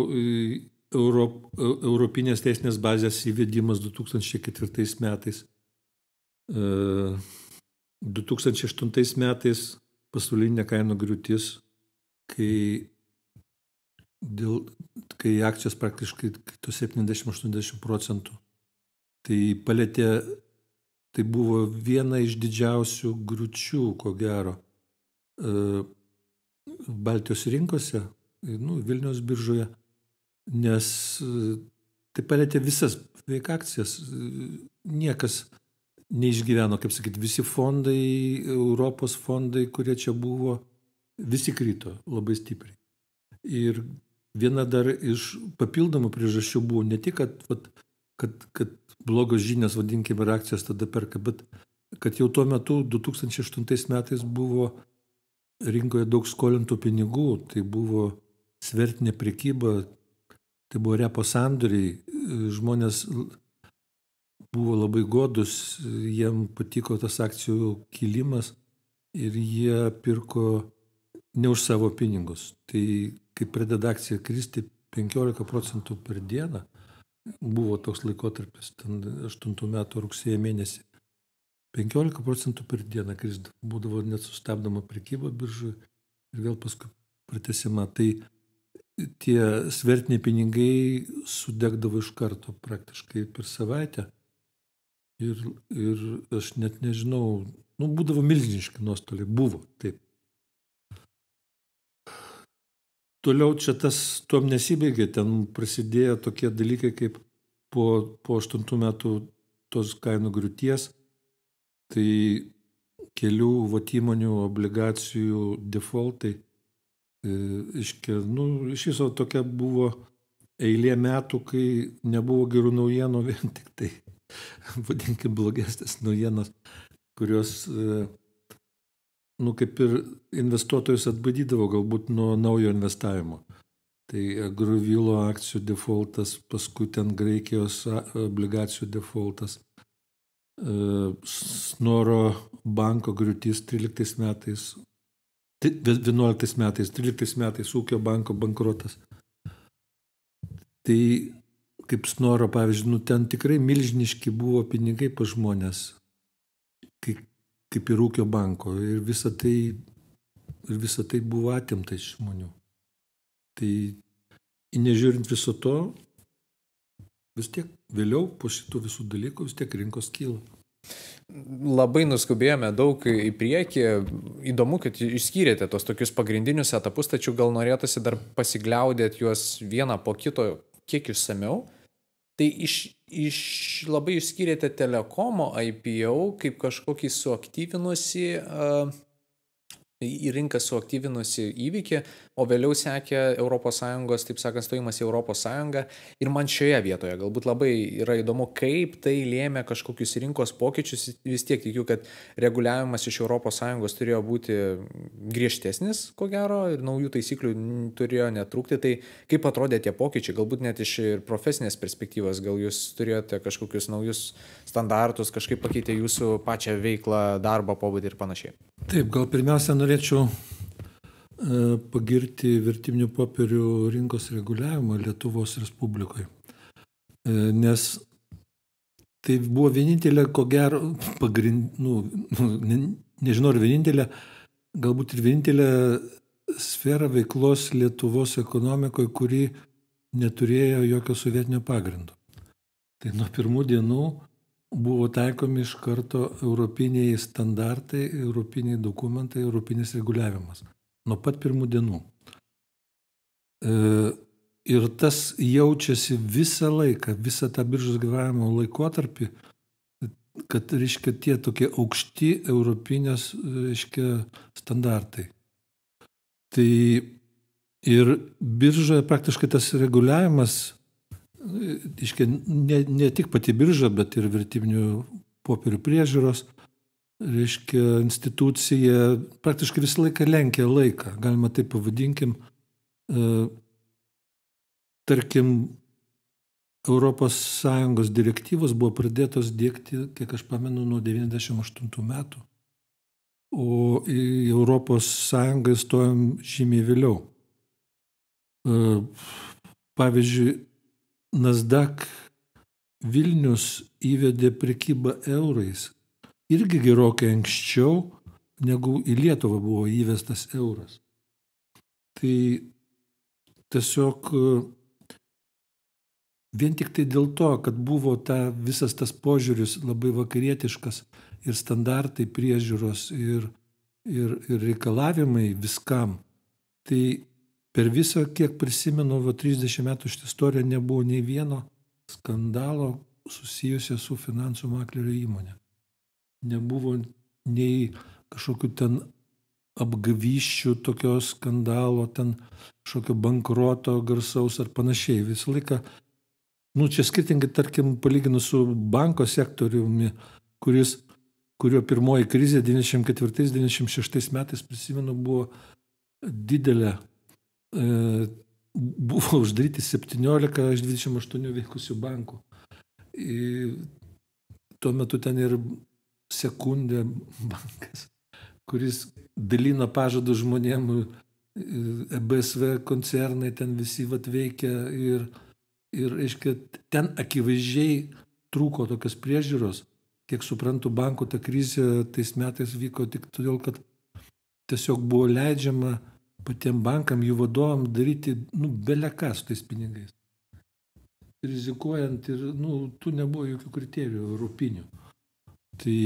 Europinės teisinės bazės įvedimas 2004 metais. 2008 metais pasaulinė kainų griūtis, kai akcijos praktiškai kito 70-80%. Tai buvo viena iš didžiausių griūčių, ko gero, Baltijos rinkose, Vilniaus biržoje, nes tai palėtė visas beveik akcijas. Niekas neišgyveno, kaip sakyti, visi fondai, Europos fondai, kurie čia buvo, visi krito labai stipriai. Ir viena dar iš papildomų priežasčių buvo ne tik, kad blogos žinios, vadinkime, ir akcijos tada perka, bet kad jau tuo metu, 2008 metais, buvo rinkoje daug skolintų pinigų, tai buvo svertinė prekyba, tai buvo repo sandoriai, žmonės buvo labai godus, jiem patiko tas akcijų kilimas ir jie pirko ne už savo pinigus. Tai kai pradeda akcija kristi 15% per dieną, buvo toks laikotarpis, 8 metų rugsėjo mėnesį, 15% per dieną krisdavo, būdavo net sustabdoma prekyba biržoje ir vėl paskui pratęsima. Tai tie svertiniai pinigai sudegdavo iš karto praktiškai per savaitę ir aš net nežinau, būdavo milžiniški nuostoliai, buvo taip. Toliau čia tuom nesibaigė, ten prasidėjo tokie dalykai kaip po 8 metų tos kainų griūties, tai kelių įmonių obligacijų defaultai, iš viso tokia buvo eilė metų, kai nebuvo gerų naujienų, vien tik tai, vadinkime, blogesnės naujienos, kurios kaip ir investuotojus atbaidydavo galbūt nuo naujo investavimo. Tai Agrovilo akcijų defaultas, paskui ten Graikijos obligacijų defaultas, Snoro banko griūtis 13 metais, 11 metais, 13 metais Ūkio banko bankrotas. Tai kaip Snoro, pavyzdžiui, ten tikrai milžiniški buvo pinigai pas žmonės, kaip ir Ūkio banko, ir visa tai buvo atimta iš žmonių. Tai nežiūrint viso to, vis tiek vėliau po šitų visų dalykų vis tiek rinkos kyla. Labai nuskubėjome daug į priekį. Įdomu, kad išskyrėte tos tokius pagrindinius etapus, tačiau gal norėtųsi dar pasigliaudėti juos vieną po kito kiek išsamiau. Tai labai išskyrėte telekomo IPO kaip kažkokį suaktyvinusi, į rinką suaktyvinusi įvykį, o vėliau sekė ES, taip sakant, stojimas į ES. Ir man šioje vietoje galbūt labai yra įdomu, kaip tai lėmė kažkokius rinkos pokyčius. Vis tiek tikiu, kad reguliavimas iš ES turėjo būti griežtesnis, ko gero, ir naujų taisyklių turėjo netrūkti. Tai kaip atrodė tie pokyčiai, galbūt net iš profesinės perspektyvos, gal jūs turėjote kažkokius naujus standartus, kažkaip pakeitė jūsų pačią veiklą, darbą, pobūdį ir panašiai. Taip, gal pirmiausia norėčiau pagirti vertybinių popierių rinkos reguliavimą Lietuvos Respublikoje, nes tai buvo vienintelė, ko gero, nežinau, ar vienintelė, galbūt ir vienintelė sfera veiklos Lietuvos ekonomikoje, kuri neturėjo jokio sovietinio pagrindo. Tai nuo pirmų dienų buvo taikomi iš karto europiniai standartai, europiniai dokumentai, europinis reguliavimas. Nuo pat pirmų dienų. Ir tas jaučiasi visą laiką, visą tą biržos gyvavimo laikotarpį, kad, reiškia, tie tokie aukšti europinės, reiškia, standartai. Tai ir biržoje praktiškai tas reguliavimas, reiškia, ne tik pati birža, bet ir vertybinių popierių priežiūros, reiškia, institucija praktiškai visą laiką lenkia laiką, galima taip pavadinkim. Tarkim, ES direktyvos buvo pradėtos diegti, kiek aš pamenu, nuo 98 metų, o į Europos Sąjungą įstojom žymiai vėliau. Pavyzdžiui, Nasdaq Vilnius įvedė prekybą eurais irgi gerokai anksčiau, negu į Lietuvą buvo įvestas euras. Tai tiesiog vien tik tai dėl to, kad buvo visas tas požiūris labai vakarietiškas ir standartai priežiūros ir reikalavimai viskam, tai per visą, kiek prisimenu, 30 metų šitą istoriją nebuvo nei vieno skandalo susijusio su finansų maklerio įmonė. Nebuvo nei kažkokių ten apgavyščių tokio skandalo, ten kažkokio bankroto garsaus ar panašiai. Visą laiką, čia skirtingai, tarkim, palyginus su banko sektoriumi, kurio pirmoji krizė 94-96 metais, prisimenu, buvo didelė. Buvo uždaryti 17 iš 28 veikusių bankų. Tuo metu ten ir Sekundė bankas, kuris dalino pažadus žmonėm, BSV koncernai ten visi veikia ir reiškia, ten akivaizdžiai trūko tokios priežiūros. Kiek suprantu, bankų ta krizė tais metais vyko tik todėl, kad tiesiog buvo leidžiama patiem bankam, jų vadovam daryti, beleką su tais pinigais. Rizikuojant ir, tų nebuvo jokių kriterijų europinių. Tai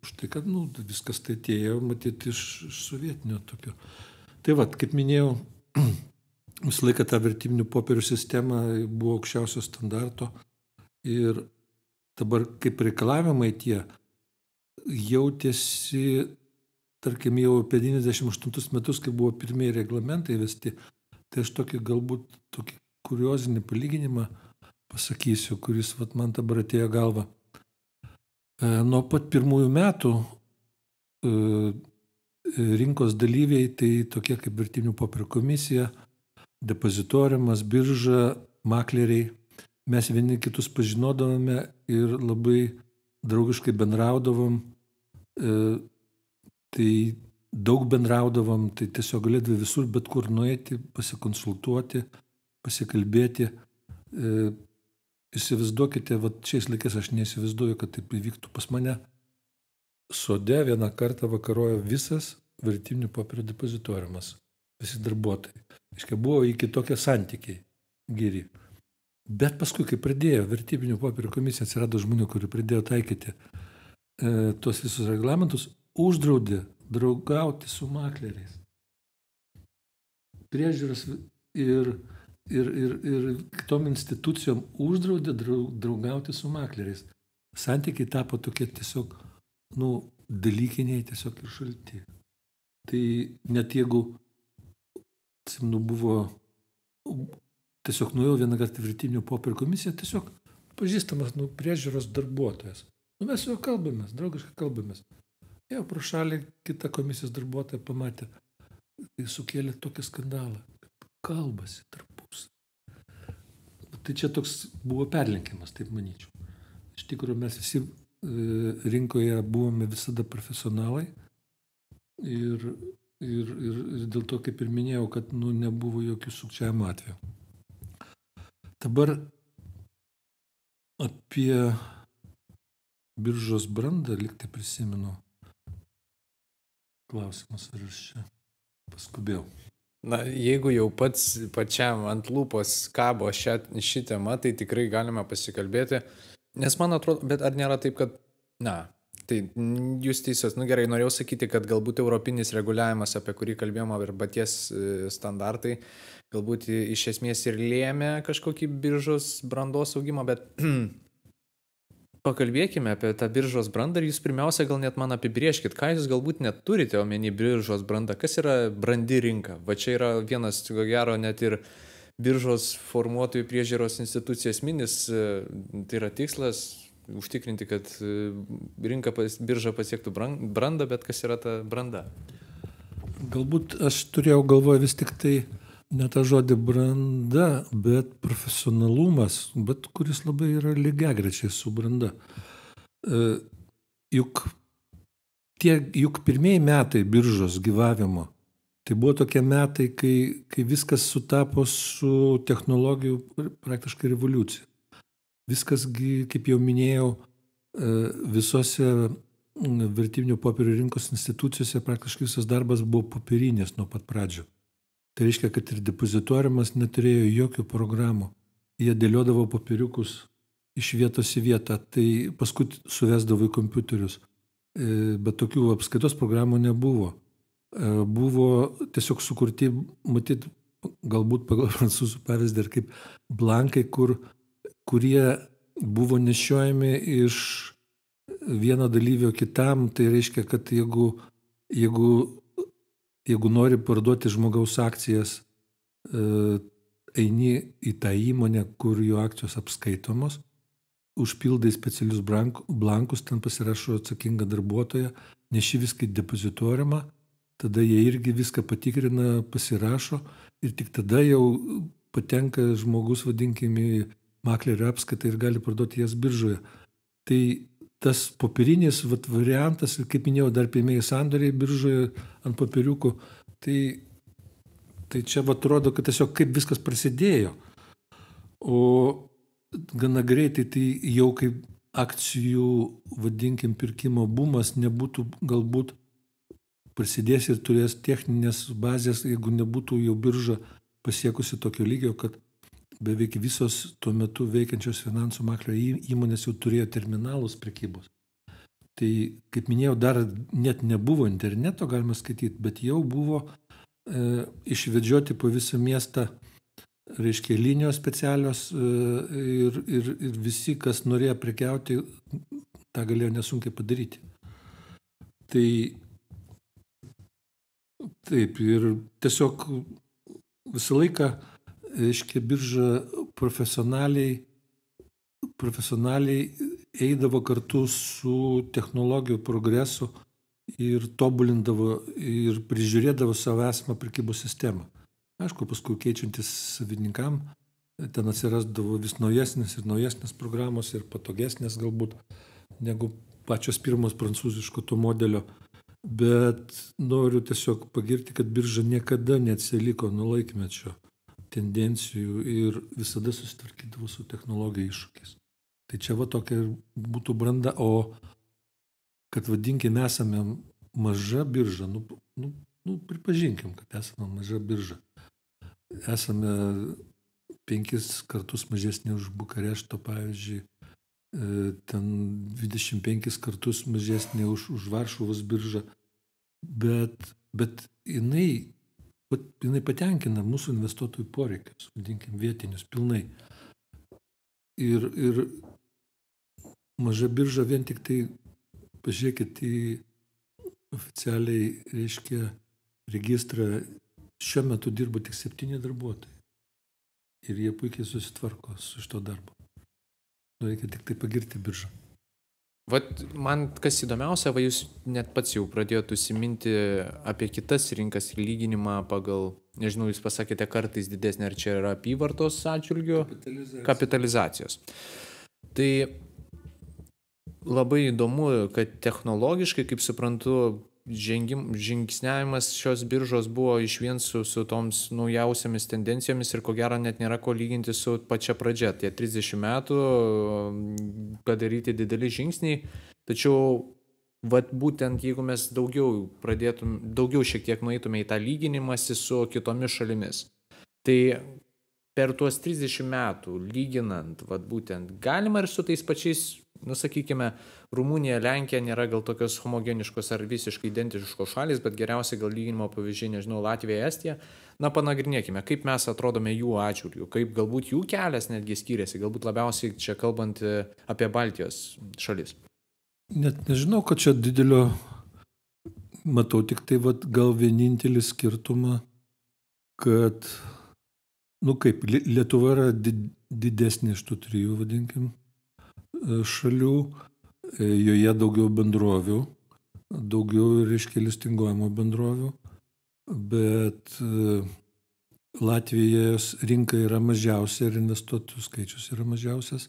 štai, kad, viskas tai atėjo, matyti, iš sovietinio tokio. Tai kaip minėjau, visą laiką ta vertybinių popierių sistema buvo aukščiausio standarto ir dabar kaip reikalavimai tie jautėsi, tarkim, jau apie 98 metus, kai buvo pirmieji reglamentai vesti, tai aš galbūt tokį kuriozinį palyginimą pasakysiu, kuris man dabar atėjo galva. Nuo pat pirmųjų metų rinkos dalyviai, tai tokie kaip vertybinių popierių komisija, depozitoriumas, birža, makleriai, mes vieni kitus pažinodavome ir labai draugiškai bendraudavom. Tai daug bendraudavom, tai tiesiog galėdavai visur bet kur nueiti, pasikonsultuoti, pasikalbėti. Įsivaizduokite, šiais laikais aš neįsivaizduoju, kad taip įvyktų pas mane. Sode vieną kartą vakarojo visas vertybinių popierių depozitoriumas, visi darbuotojai. Buvo iki tokie santykiai geri. Bet paskui, kai pradėjo vertybinių popierių komisija, atsirado žmonių, kurie pradėjo taikyti tuos visus reglamentus, uždraudė draugauti su makleriais. Priežiūros ir kitom institucijom uždraudė draugauti su makleriais. Santykiai tapo tokie tiesiog, dalykiniai tiesiog ir šalti. Tai net jeigu, buvo, tiesiog nuėjau vieną kartą vertybinių popierių komisiją, tiesiog pažįstamas priežiūros darbuotojas. Mes su juo kalbamės, draugiškai kalbamės. Jau pro šalį kitą komisijos darbuotoją pamatė, tai sukėlė tokį skandalą, kalbasi tarpusavy. Tai čia toks buvo perlenkimas, taip manyčiau. Iš tikrųjų, mes visi rinkoje buvome visada profesionalai ir dėl to, kaip ir minėjau, kad nebuvo jokių sukčiavimo atvejų. Dabar apie biržos brandą liktai prisimenu. Klausimas, ar aš čia paskubėjau. Jeigu jau pačiam ant lūpos kabo ši tema, tai tikrai galime pasikalbėti. Nes man atrodo, bet ar nėra taip, kad, tai jūs teisus, gerai, norėjau sakyti, kad galbūt europinis reguliavimas, apie kurį kalbėjome, arba ties standartai, galbūt iš esmės ir lėmė kažkokį biržos brandos augimą, bet pakalbėkime apie tą biržos brandą ir jūs pirmiausia gal net man apibrėžkit, ką jūs galbūt net turite omeny biržos brandą, kas yra brandi rinka. Va čia yra vienas, ko gero, net ir biržos formuotojų priežiūros institucijos minis, tai yra tikslas užtikrinti, kad birža pasiektų brandą, bet kas yra ta branda? Galbūt aš turėjau galvoje vis tik tai ne tą žodį branda, bet profesionalumas, bet kuris labai yra lygiagrečiai su branda. Juk juk pirmieji metai biržos gyvavimo, tai buvo tokie metai, kai viskas sutapo su technologijų praktiškai revoliucija. Viskasgi, kaip jau minėjau, visose vertybinių popierių rinkos institucijose praktiškai visas darbas buvo popierinės nuo pat pradžio. Tai reiškia, kad ir depozitoriumas neturėjo jokių programų. Jie dėliodavo popieriukus iš vietos į vietą, tai paskui suvesdavo į kompiuterius. Bet tokių apskaitos programų nebuvo. Buvo tiesiog sukurti, matyt, galbūt pagal prancūzų pavyzdį, ir kaip blankai, kurie buvo nešiojami iš vieno dalyvio kitam. Tai reiškia, kad jeigu nori parduoti žmogaus akcijas, eini į tą įmonę, kur jo akcijos apskaitomos, užpildai specialius blankus, ten pasirašo atsakinga darbuotoja, neši viską į depozitoriumą, tada jie irgi viską patikrina, pasirašo ir tik tada jau patenka žmogus, vadinkime, maklerio apskaitą ir gali parduoti jas biržoje. Tai tas popierinis variantas, ir kaip minėjau, dar pirmieji sandoriai biržoje ant popieriukų, tai čia atrodo, kad tiesiog kaip viskas prasidėjo. O gana greitai tai jau kaip akcijų, vadinkim, pirkimo bumas nebūtų galbūt prasidės ir turės techninės bazės, jeigu nebūtų jau birža pasiekusi tokio lygio, kad beveik visos tuo metu veikiančios finansų maklerio įmonės jau turėjo terminalus prekybos. Tai, kaip minėjau, dar net nebuvo interneto, galima skaityti, bet jau buvo išvedžioti po visą miestą, reiškia, linijos specialios ir visi, kas norėjo prekiauti, tą galėjo nesunkiai padaryti. Tai taip, ir tiesiog visą laiką, reiškia, birža profesionaliai eidavo kartu su technologijų progresu ir tobulindavo ir prižiūrėdavo savo esamą prekybos sistemą. Aišku, paskui keičiantis savininkam, ten atsirasdavo vis naujesnės ir naujesnės programos ir patogesnės galbūt negu pačios pirmos prancūziško to modelio. Bet noriu tiesiog pagirti, kad birža niekada neatsiliko nuo laikmečio tendencijų ir visada susitvarkydavo su technologijų iššūkiais. Tai čia tokia būtų branda, o kad vadinkime esame maža birža, pripažinkim, kad esame maža birža. Esame 5 kartus mažesnė už Bukarešto, pavyzdžiui, ten 25 kartus mažesnė už Varšuvos biržą, bet jinai patenkina mūsų investuotojų poreikius, vadinkim, vietinius pilnai. Ir maža birža vien tik tai, pažiūrėkit į oficialiai, reiškia, registrą, šiuo metu dirba tik 7 darbuotojai. Ir jie puikiai susitvarko su šito darbo. Reikia tik tai pagirti biržą. Vat man kas įdomiausia, jūs net pats jau pradėjote užsiminti apie kitas rinkas ir lyginimą pagal, nežinau, jūs pasakėte kartais didesnė, ar čia yra apyvartos atžvilgiu? Kapitalizacijos. Tai labai įdomu, kad technologiškai, kaip suprantu, žingsniavimas šios biržos buvo išvien su toms naujausiamis tendencijomis ir ko gero net nėra ko lyginti su pačia pradžia. Tie 30 metų padaryti dideli žingsniai, tačiau būtent jeigu mes daugiau šiek tiek nueitume į tą lyginimąsi su kitomis šalimis, tai per tuos 30 metų lyginant, būtent galima ir su tais pačiais, sakykime, Rumunija, Lenkija nėra gal tokios homogeniškos ar visiškai identiškos šalis, bet geriausiai gal lyginimo pavyzdžiai, nežinau, Latvija, Estija. Panagrinėkime, kaip mes atrodome jų atžvilgiu, kaip galbūt jų kelias netgi skiriasi, galbūt labiausiai čia kalbant apie Baltijos šalis. Net nežinau, kad čia didelio, matau tik tai gal vienintelį skirtumą, kad, kaip Lietuva yra didesnė iš tų 3, vadinkim, šalių, joje daugiau bendrovių, daugiau, reiškia, listingavimo bendrovių, bet Latvijos rinka yra mažiausia ir investuotojų skaičius yra mažiausias,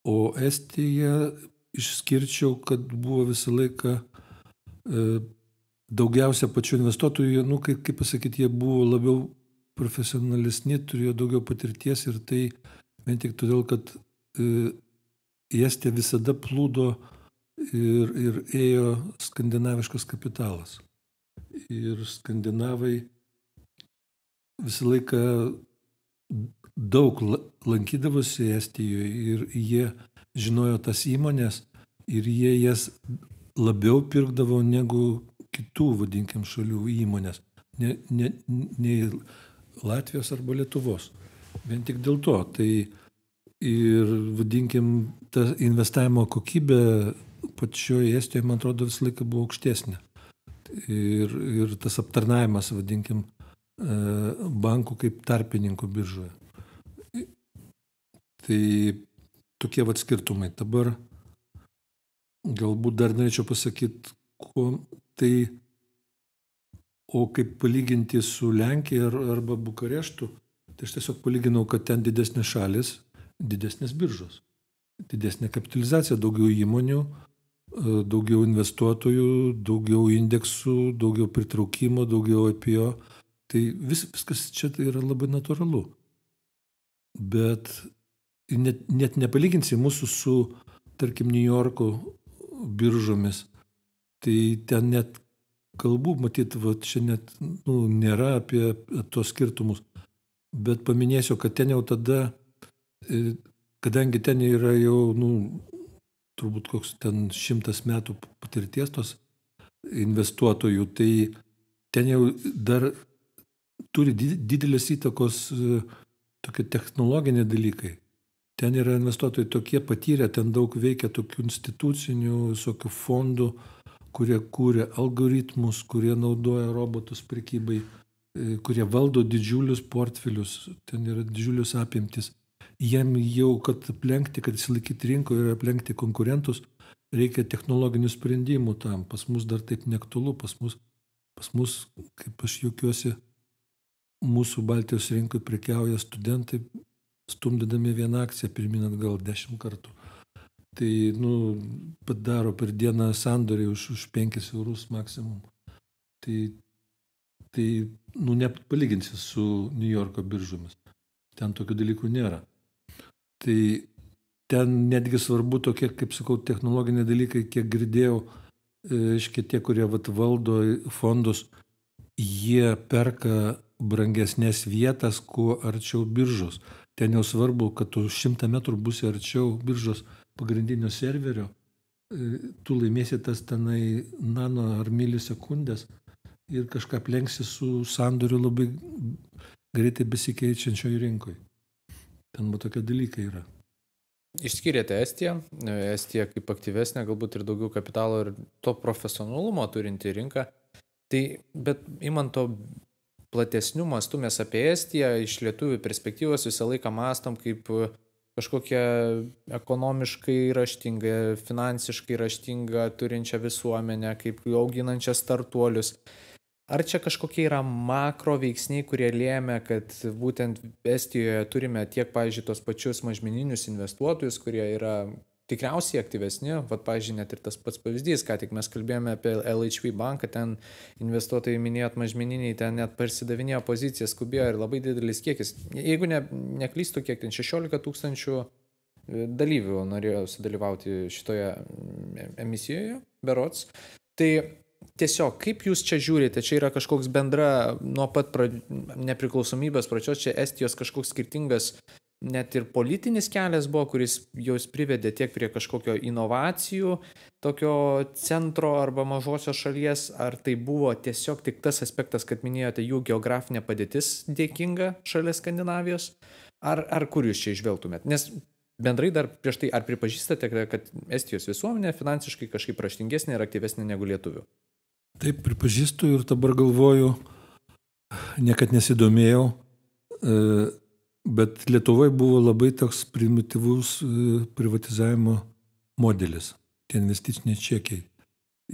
o Estija išskirčiau, kad buvo visą laiką daugiausia pačių investuotojų, kaip pasakyti, jie buvo labiau profesionalesni, turėjo daugiau patirties ir tai vien tik todėl, kad į Estiją visada plūdo ir ėjo skandinaviškas kapitalas. Ir skandinavai visą laiką daug lankydavosi Estijoje ir jie žinojo tas įmonės ir jie jas labiau pirkdavo negu kitų, vadinkim, šalių įmonės, nei Latvijos arba Lietuvos. Vien tik dėl to. Tai ir, vadinkim, ta investavimo kokybė pačioje Estijoje, man atrodo, visą laiką buvo aukštesnė. Ir tas aptarnavimas, vadinkim, bankų kaip tarpininkų biržoje. Tai tokie skirtumai. Dabar galbūt dar norėčiau pasakyti, o kaip palyginti su Lenkija arba Bukareštu, tai aš tiesiog palyginau, kad ten didesnės šalis, didesnės biržos, didesnė kapitalizacija, daugiau įmonių, daugiau investuotojų, daugiau indeksų, daugiau pritraukimo, daugiau IPO. Tai viskas čia yra labai natūralu. Bet net nepalyginsi mūsų su, tarkim, New Yorko biržomis. Tai ten net kalbų, matyt, čia net nėra apie tos skirtumus. Bet paminėsiu, kad ten jau tada, kadangi ten yra jau, turbūt koks ten 100 metų patirties tos investuotojų, tai ten jau dar turi didelės įtakos tokie technologiniai dalykai. Ten yra investuotojai tokie patyrę, ten daug veikia tokių institucinių, visokių fondų, kurie kūrė algoritmus, kurie naudoja robotus prekybai, kurie valdo didžiulius portfelius, ten yra didžiulius apimtis. Jiem jau, kad aplenkti, kad įsilaikyti rinkoje ir aplenkti konkurentus, reikia technologinių sprendimų tam. Pas mus dar taip neaktualu, pas mus, kaip aš juokiuosi, mūsų Baltijos rinkoje prekiauja studentai, stumdydami vieną akciją pirmyn atgal 10 kartų. Tai, padaro per dieną sandorį už 5 eurus maksimum. Tai nepalyginsi su New Yorko biržomis. Ten tokių dalykų nėra. Tai ten netgi svarbu tokie, kaip sakau, technologiniai dalykai, kiek girdėjau, tie, kurie valdo fondus, jie perka brangesnės vietas, kuo arčiau biržos. Ten jau svarbu, kad tu 100 metrų būsi arčiau biržos pagrindinio serverio, tu laimėsi tas tenai nano ar milisekundės ir kažką aplenksi su sandoriu labai greitai besikeičiančioje rinkoje. Ten tokie dalykai yra. Išskyrėte Estiją. Estija kaip aktyvesnė, galbūt ir daugiau kapitalo ir to profesionalumo turinti rinką. Tai, bet imant to platesnių mastų, mes apie Estiją iš lietuvių perspektyvos visą laiką mąstom kaip kažkokią ekonomiškai raštingą, finansiškai raštingą turinčią visuomenę, kaip auginančią startuolius. Ar čia kažkokie yra makro veiksniai, kurie lėmė, kad būtent Estijoje turime tiek, pavyzdžiui, tos pačius mažmeninius investuotojus, kurie yra tikriausiai aktyvesni, pavyzdžiui, net ir tas pats pavyzdys, ką tik mes kalbėjome apie LHV banką, ten investuotojai minėjot mažmeniniai, ten net parsidavinėjo pozicijas, skubėjo ir labai didelis kiekis. Jeigu neklystu, kiek ten 16 000 dalyvių norėjo sudalyvauti šitoje emisijoje, berods. Tai tiesiog, kaip jūs čia žiūrite, čia yra kažkoks bendra, nuo pat nepriklausomybės pradžios, čia Estijos kažkoks skirtingas net ir politinis kelias buvo, kuris jos privedė tiek prie kažkokio inovacijų, tokio centro arba mažosios šalies, ar tai buvo tiesiog tik tas aspektas, kad minėjote, jų geografinė padėtis dėkinga šalia Skandinavijos, ar kur jūs čia išvelgtumėt? Nes bendrai dar prieš tai, ar pripažįstate, kad Estijos visuomenė finansiškai kažkaip raštingesnė ir aktyvesnė negu lietuvių? Taip, pripažįstu ir dabar galvoju, niekad nesidomėjau, bet Lietuvoje buvo labai toks primityvus privatizavimo modelis, tie investiciniai čekiai.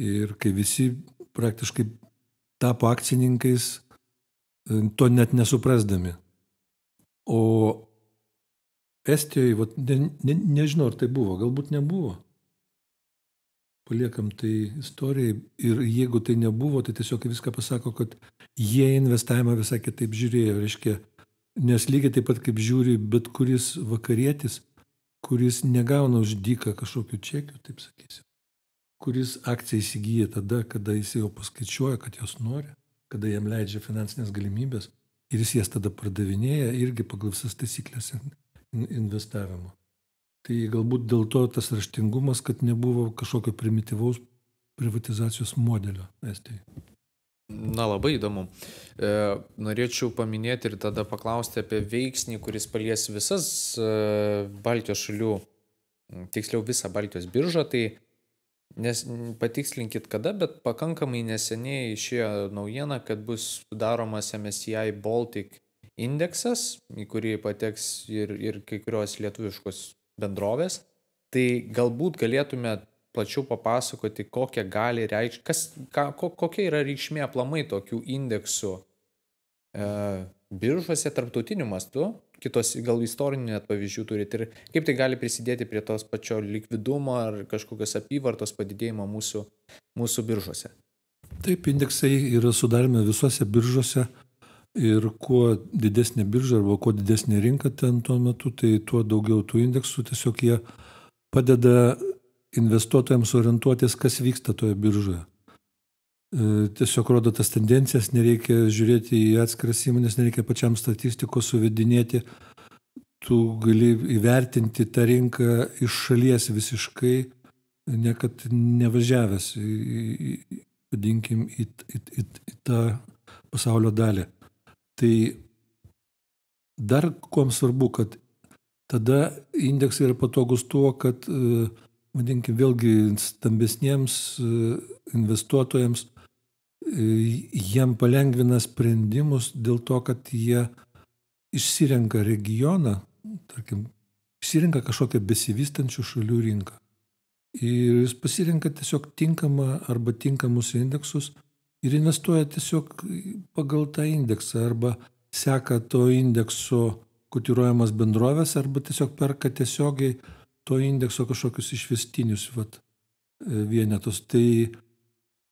Ir kai visi praktiškai tapo akcininkais, to net nesuprasdami. O Estijoje, nežinau, ar tai buvo, galbūt nebuvo. paliekam tai istorijai. Ir jeigu tai nebuvo, tai tiesiog viską pasako, kad jie investavimą visai kitaip žiūrėjo. Reiškia, nes lygiai taip pat kaip žiūri bet kuris vakarietis, kuris negauna už dyką kažkokių čekių, taip sakysim, kuris akciją įsigyja tada, kada jis jau paskaičiuoja, kad jos nori, kada jam leidžia finansinės galimybės ir jis jas tada pardavinėja irgi pagal visas taisyklės investavimo. Tai galbūt dėl to tas raštingumas, kad nebuvo kažkokio primityvaus privatizacijos modelio Estijai. Na, labai įdomu. Norėčiau paminėti ir tada paklausti apie veiksnį, kuris palies visas Baltijos šalių, tiksliau visą Baltijos biržą, tai patikslinkit kada, bet pakankamai neseniai išėjo naujiena, kad bus sudaromas MSCI Baltic indeksas, į kurį pateks ir kai kurios lietuviškos bendrovės. Tai galbūt galėtume plačiau papasakoti, kokia gali reikšti, kokia yra reikšmė aplamai tokių indeksų biržose tarptautiniu mastu, kitos gal istorinių net pavyzdžių turit ir kaip tai gali prisidėti prie tos pačio likvidumo ar kažkokios apyvartos padidėjimo mūsų biržose. Taip, indeksai yra sudaromi visose biržose ir kuo didesnė birža arba kuo didesnė rinka ten tuo metu, tai tuo daugiau tų indeksų, tiesiog jie padeda investuotojams orientuotis, kas vyksta toje biržoje. Tiesiog rodo tas tendencijas, nereikia žiūrėti į atskiras įmonės, nereikia pačiam statistikos suvedinėti. Tu gali įvertinti tą rinką iš šalies visiškai, niekad nevažiavęs vadinkim, į tą pasaulio dalį. Tai dar kuom svarbu, kad tada indeksai yra patogus tuo, kad vadinkim, vėlgi stambesniems investuotojams jiem palengvina sprendimus dėl to, kad jie išsirenka regioną, tarkim, išsirenka kažkokią besivystančių šalių rinką. Ir jis pasirenka tiesiog tinkamą arba tinkamus indeksus ir investuoja tiesiog pagal tą indeksą arba seka to indekso kotiruojamas bendrovės arba tiesiog perka tiesiogiai to indekso kažkokius išvestinius vienetus. Tai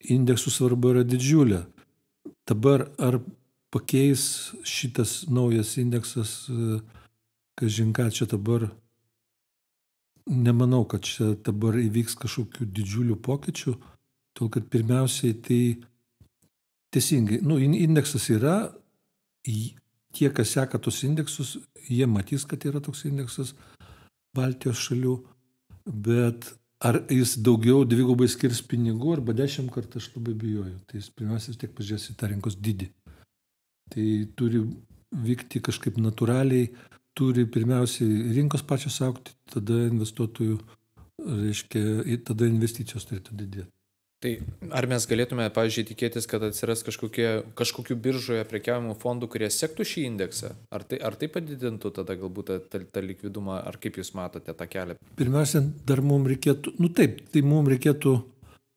indeksų svarba yra didžiulė. Dabar ar pakeis šitas naujas indeksas, kažin ką čia dabar, nemanau, kad čia dabar įvyks kažkokių didžiulių pokyčių, tol kad pirmiausiai tai teisingai, indeksas yra, tie, kas seka tos indeksus, jie matys, kad yra toks indeksas Baltijos šalių, bet ar jis daugiau dvigubai skirs pinigų arba 10 kartų, aš labai bijoju. Tai jis pirmiausia tiek pažiūrės į tą rinkos dydį. Tai turi vykti kažkaip natūraliai, turi pirmiausiai rinkos pačios augti, tada investuotojų, reiškia, tada investicijos turėtų didėti. Tai ar mes galėtume, pavyzdžiui, tikėtis, kad atsiras kažkokių biržoje prekiavimo fondų, kurie sektų šį indeksą? Ar tai padidintų tada galbūt tą likvidumą, ar kaip jūs matote tą kelią? Pirmiausia, dar mums reikėtų, tai mums reikėtų,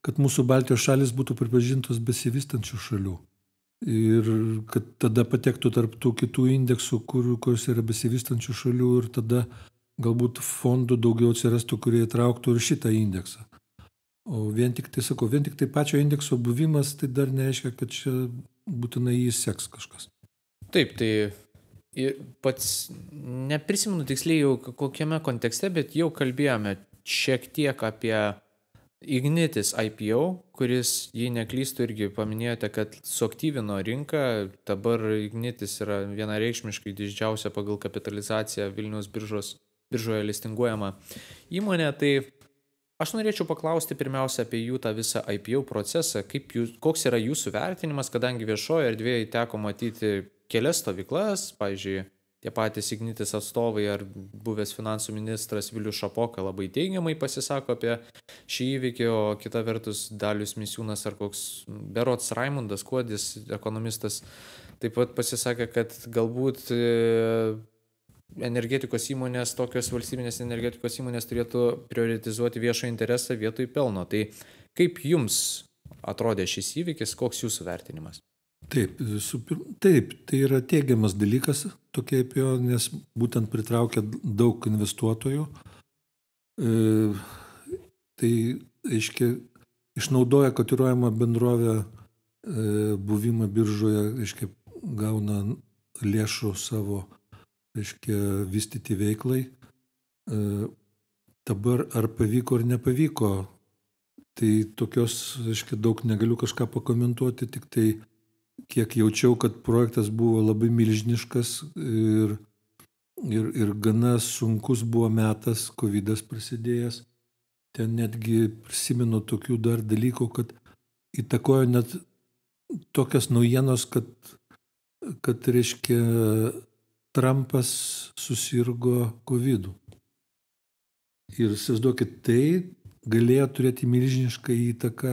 kad mūsų Baltijos šalis būtų pripažintos besivystančių šalių. Ir kad tada patektų tarp tų kitų indeksų, kurios yra besivystančių šalių ir tada galbūt fondų daugiau atsirastų, kurie įtrauktų ir šitą indeksą. O vien tik tai pačio indekso buvimas, tai dar nereiškia, kad čia būtinai jis seks kažkas. Taip, tai pats neprisimenu tiksliai jau kokiame kontekste, bet jau kalbėjome šiek tiek apie Ignitis IPO, kuris, jei neklystų, irgi paminėjote, kad suaktyvino rinką. Dabar Ignitis yra vienareikšmiškai didžiausia pagal kapitalizaciją Vilniaus biržoje listinguojama įmonė. Tai aš norėčiau paklausti pirmiausia apie jų tą visą IPO procesą, koks yra jūsų vertinimas, kadangi viešoje erdvėje teko matyti kelias stovyklas, pavyzdžiui, tie patys Ignitis atstovai ar buvęs finansų ministras Vilius Šapoka labai teigiamai pasisako apie šį įvykį, o kita vertus Dalius Misiūnas ar koks berods Raimundas Kuodis, ekonomistas, taip pat pasisakė, kad galbūt energetikos įmonės, tokios valstybinės energetikos įmonės turėtų prioritizuoti viešą interesą vietoj pelno. Tai kaip jums atrodė šis įvykis, koks jūsų vertinimas? Taip, tai yra teigiamas dalykas tokie IPO, nes būtent pritraukia daug investuotojų. Tai reiškia, išnaudoja kotiruojamą bendrovę buvimą biržoje, reiškia, gauna lėšų savo, reiškia, vystyti veiklai. Dabar ar pavyko ar nepavyko, tai tokios, reiškia, daug negaliu kažką pakomentuoti, tik tai kiek jaučiau, kad projektas buvo labai milžiniškas ir gana sunkus buvo metas, covidas prasidėjęs. Ten netgi prisimenu tokių dar dalykų, kad įtakojo net tokias naujienos, kad reiškia, Trumpas susirgo covidu. Ir įsivaizduokit, tai galėjo turėti milžinišką įtaką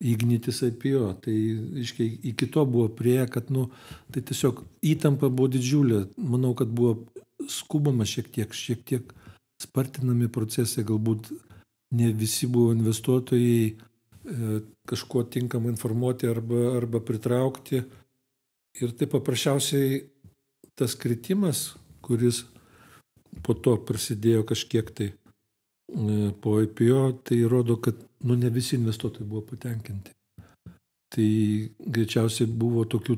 Ignitis IPO. Tai, reiškia, iki to buvo prieėję, kad, tai tiesiog įtampa buvo didžiulė. Manau, kad buvo skubama šiek tiek spartinami procesai, galbūt ne visi buvo investuotojai kažkuo tinkamai informuoti arba pritraukti. Ir tai paprasčiausiai tas kritimas, kuris po to prasidėjo kažkiek tai po IPO, tai rodo, kad ne visi investuotojai buvo patenkinti. Tai greičiausiai buvo tokių,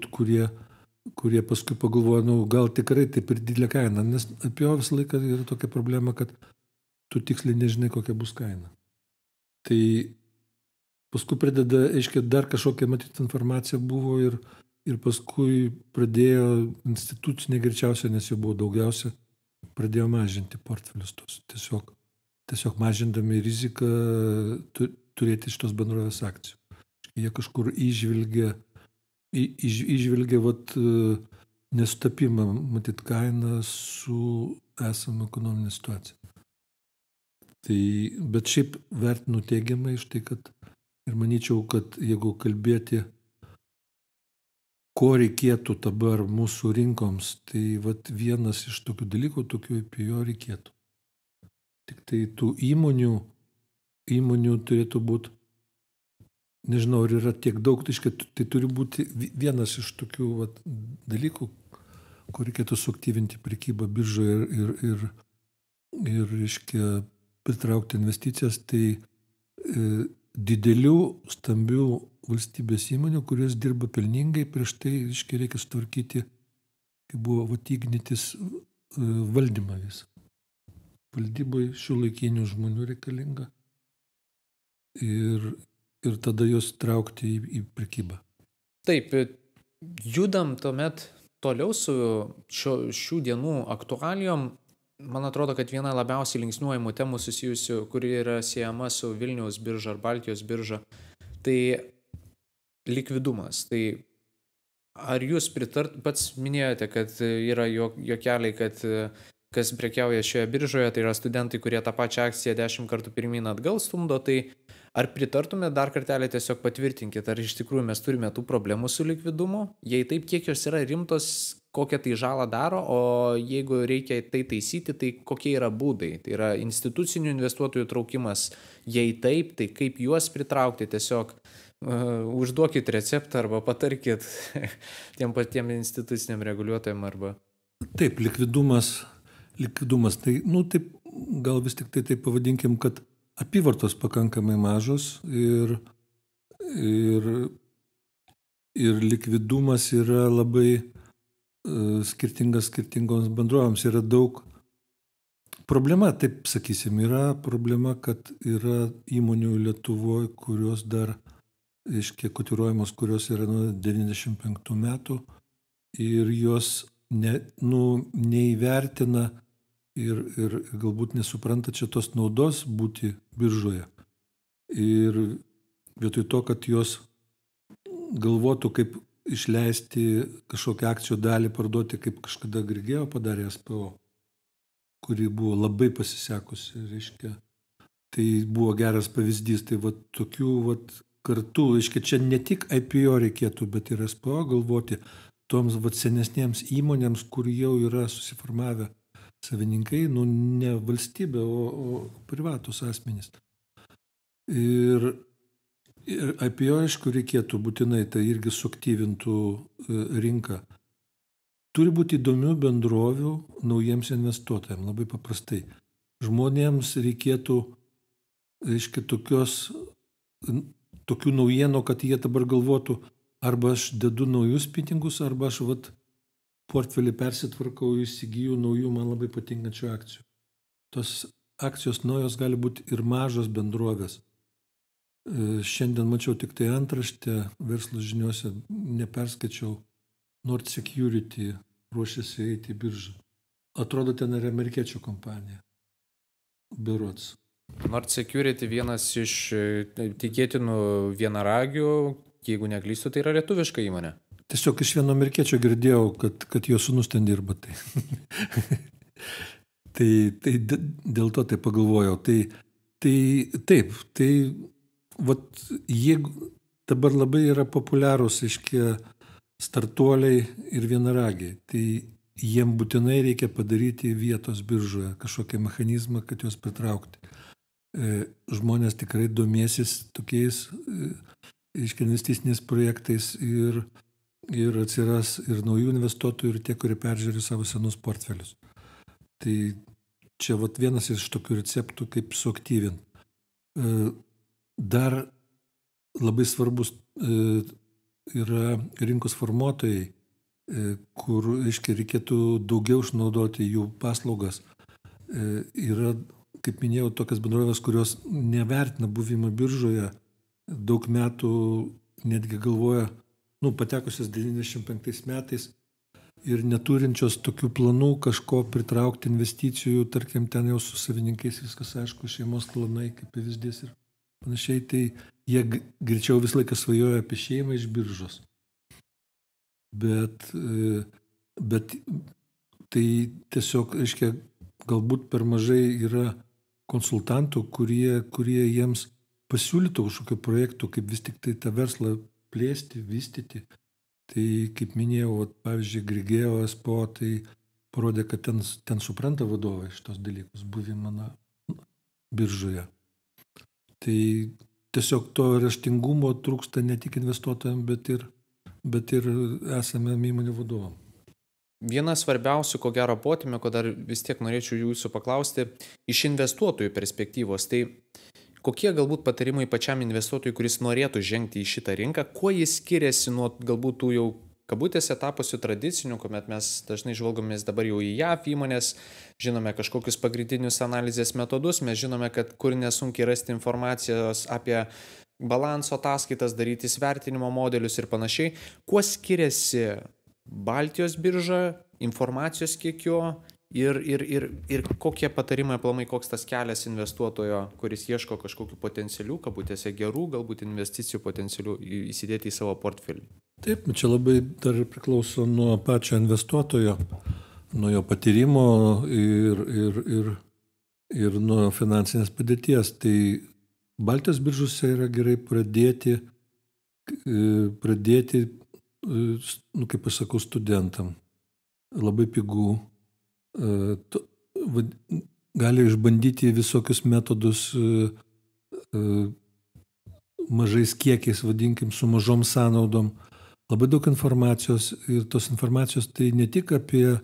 kurie paskui pagalvojo, gal tikrai taip ir didelė kaina, nes IPO visą laiką yra tokia problema, kad tu tiksliai nežinai, kokia bus kaina. Tai paskui pradeda, aiškiai, dar kažkokia matyti informacija buvo ir paskui pradėjo institucinė greičiausia, nes jau buvo daugiausia, pradėjo mažinti portfelius tos. Tiesiog mažindami riziką turėti šitos bendrovės akcijų. Jie kažkur įžvelgia nesutapimą, matyt, kainą su esama ekonominė situacija. Tai, bet šiaip vertinu teigiamai iš tai, kad ir manyčiau, kad jeigu kalbėti, ko reikėtų dabar mūsų rinkoms, tai vienas iš tokių dalykų, tokių IPO reikėtų. Tik tai tų įmonių turėtų būti, nežinau, ar yra tiek daug, tai turi būti vienas iš tokių dalykų, kur reikėtų suaktyvinti prekybą biržoje ir reiškia, pritraukti investicijas, tai didelių, stambių valstybės įmonių, kurios dirba pelningai, prieš tai, reikia sutvarkyti, kai buvo Ignitis valdymą visą. Valdybai šiuolaikinių žmonių reikalinga ir tada juos traukti į prekybą. Taip, judam tuomet toliau su šių dienų aktualijom. Man atrodo, kad viena labiausiai linksniuojamų temų susijusių, kuri yra siejama su Vilniaus birža ar Baltijos birža, tai likvidumas. Tai ar jūs pats minėjote, kad yra juokeliai, kad kas prekiauja šioje biržoje, tai yra studentai, kurie tą pačią akciją 10 kartų pirmyn atgal stumdo, tai ar pritartume dar kartelį tiesiog patvirtinkit, ar iš tikrųjų mes turime tų problemų su likvidumu? Jei taip, kiek jos yra rimtos, kokią tai žalą daro, o jeigu reikia tai taisyti, tai kokie yra būdai? Tai yra institucinių investuotojų traukimas. Jei taip, tai kaip juos pritraukti? Tiesiog užduokit receptą arba patarkit tiem patiem instituciniam reguliuotojam arba... Taip, likvidumas, tai, taip, gal vis tik tai taip pavadinkim, kad apyvartos pakankamai mažos ir likvidumas yra labai skirtingoms bendrovėms. Yra daug problema, taip sakysim, yra problema, kad yra įmonių Lietuvoje, kurios dar, reiškia, kotiruojamos, kurios yra nuo 95 metų ir jos neįvertina ir galbūt nesupranta čia tos naudos būti biržoje. Ir vietoj to, kad jos galvotų, kaip išleisti kažkokią akcijų dalį, parduoti, kaip kažkada Grigeo padarė SPO, kuri buvo labai pasisekusi, reiškia. Tai buvo geras pavyzdys. Tai tokių kartų, reiškia, čia ne tik IPO reikėtų, bet ir SPO galvoti toms senesniems įmonėms, kur jau yra susiformavę savininkai, ne valstybė, o privatus asmenys. Ir IPO, aišku, reikėtų būtinai, tai irgi suaktyvintų rinką. Turi būti įdomių bendrovių naujiems investuotojams, labai paprastai. Žmonėms reikėtų, reiškia, tokios tokių naujienų, kad jie dabar galvotų, arba aš dedu naujus pinigus, arba aš portfelį persitvarkau, įsigiju naujų man labai patinkančių akcijų. Tos akcijos naujos gali būti ir mažos bendrovės. Šiandien mačiau tik tai antraštę verslo žiniuose, neperskaičiau, Nord Security ruošiasi eiti į biržą. Atrodo, ten yra amerikiečių kompanija. Berods. Nord Security vienas iš tikėtinų vienaragių, jeigu neklystu, tai yra lietuviška įmonė. Tiesiog iš vieno amerikiečio girdėjau, kad jo sūnus ten dirba. Tai dėl to tai pagalvojau. Jie dabar labai yra populiarūs, aiškia, startuoliai ir vienaragiai. Tai jiem būtinai reikia padaryti vietos biržoje kažkokią mechanizmą, kad juos pritraukti. Žmonės tikrai domėsis tokiais investiciniais projektais ir atsiras ir naujų investuotojų, ir tie, kurie peržiūri savo senus portfelius. Tai čia vienas iš tokių receptų, kaip suaktyvinti. Dar labai svarbus yra rinkos formuotojai, kur, reikėtų daugiau išnaudoti jų paslaugas. Yra, kaip minėjau, tokias bendrovės, kurios nevertina buvimą biržoje, daug metų netgi galvoja, patekusios 95 metais ir neturinčios tokių planų kažko pritraukti investicijų, tarkim, ten jau su savininkais viskas aišku, šeimos klanai kaip pavyzdys ir panašiai, tai jie greičiau visą laiką svajoja apie šeimą iš biržos. Bet tai tiesiog, galbūt per mažai yra konsultantų, kurie jiems pasiūlytų kažkokių projektų, kaip vis tik tai tą verslą plėsti, vystyti. Tai, kaip minėjau, pavyzdžiui, Grigeo SPO, tai parodė, kad ten supranta vadovai šitos dalykus, buvimą biržoje. Tai tiesiog to raštingumo trūksta ne tik investuotojams, bet ir esame įmonių vadovam. Vienas svarbiausių, ko gero, potymių, ko dar vis tiek norėčiau jūsų paklausti, iš investuotojų perspektyvos, tai kokie galbūt patarimai pačiam investuotojui, kuris norėtų žengti į šitą rinką, kuo jis skiriasi nuo galbūt tų jau kabutėse tapusių tradicinių, kuomet mes dažnai žvalgomės dabar jau į JAV įmonės, žinome kažkokius pagrindinius analizės metodus, mes žinome, kad kur nesunkiai rasti informacijos apie balanso ataskaitas, daryti vertinimo modelius ir panašiai. Kuo skiriasi Baltijos birža, informacijos kiekio ir kokie patarimai aplamai, koks tas kelias investuotojo, kuris ieško kažkokių potencialių, kabutėse gerų, galbūt investicijų potencialių įsidėti į savo portfelį? Taip, čia labai dar priklauso nuo pačio investuotojo, nuo jo patyrimo ir nuo finansinės padėties. Tai Baltijos biržose yra gerai pradėti, kaip aš sakau, studentam. Labai pigų. Gali išbandyti visokius metodus mažais kiekiais, vadinkim, su mažom sąnaudom. Labai daug informacijos ir tos informacijos tai ne tik apie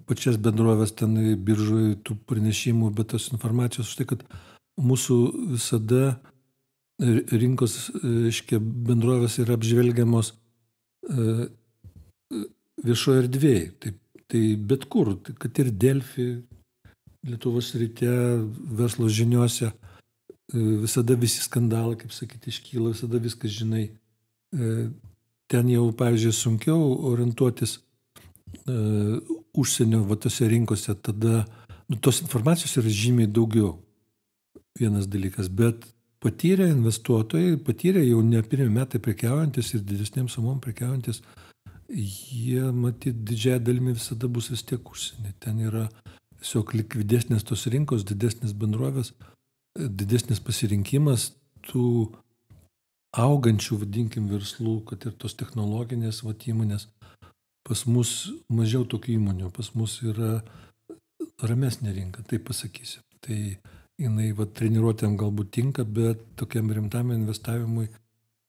pačias bendrovės ten biržoje tų pranešimų, bet tos informacijos už tai, kad mūsų visada rinkos bendrovės yra apžvelgiamos viešoje erdvėje. Tai bet kur, kad ir Delfi, Lietuvos ryte, verslo žiniuose, visada visi skandalai, kaip sakyti, iškyla, visada viskas žinai. Ten jau, pavyzdžiui, sunkiau orientuotis užsienio tose rinkose, tada tos informacijos yra žymiai daugiau. Vienas dalykas, bet patyrę investuotojai, jau ne pirmi metai prekiaujantis ir didesnėm sumom prekiaujantis, jie, matyt, didžiąją dalimi visada bus vis tiek užsienį. Ten yra tiesiog likvidesnės tos rinkos, didesnės bendrovės, didesnis pasirinkimas tų augančių, vadinkim, verslų, kad ir tos technologinės įmonės. Pas mus mažiau tokių įmonių, pas mus yra ramesnė rinka, taip pasakysiu. Tai jinai treniruotėm galbūt tinka, bet tokiam rimtam investavimui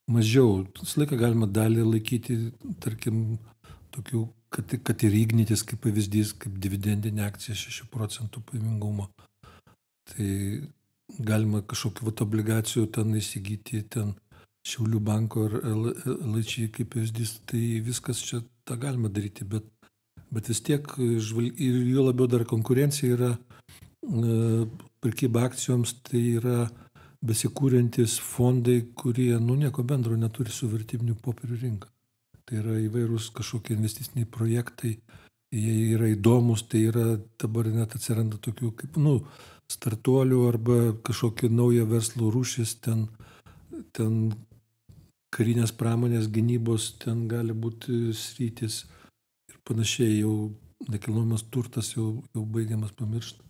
mažiau. Visą laiką galima dalį laikyti, tarkim, tokių, kad ir Ignitis kaip pavyzdys, kaip dividendinė akcija 6% pajamingumo. Tai galima kažkokių obligacijų ten įsigyti, ten Šiaulių banko ar LČ kaip pavyzdys, tai viskas čia tą galima daryti, bet vis tiek ir jo labiau dar konkurencija yra prekyba akcijoms, tai yra besikūrentys fondai, kurie nieko bendro neturi su vertybinių popierių rinka. Tai yra įvairūs kažkokie investiciniai projektai, jie yra įdomus, tai yra dabar net atsiranda tokių kaip, startuolių arba kažkokie nauja verslo rūšis, ten karinės pramonės gynybos, ten gali būti sritis ir panašiai, jau nekilnojamas turtas jau baigiamas pamiršti,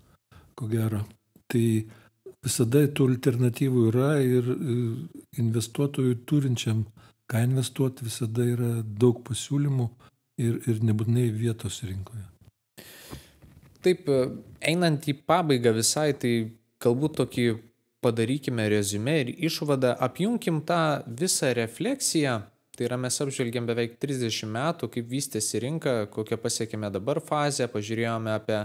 ko gero. Tai visada tų alternatyvų yra ir investuotojų turinčiam, ką investuoti, visada yra daug pasiūlymų ir nebūtinai vietos rinkoje. Taip, einant į pabaigą visai, tai galbūt tokį padarykime reziumė ir išvadą, apjunkim tą visą refleksiją, tai yra mes apžvelgėm beveik 30 metų, kaip vystėsi rinka, kokią pasiekėme dabar fazę, pažiūrėjome apie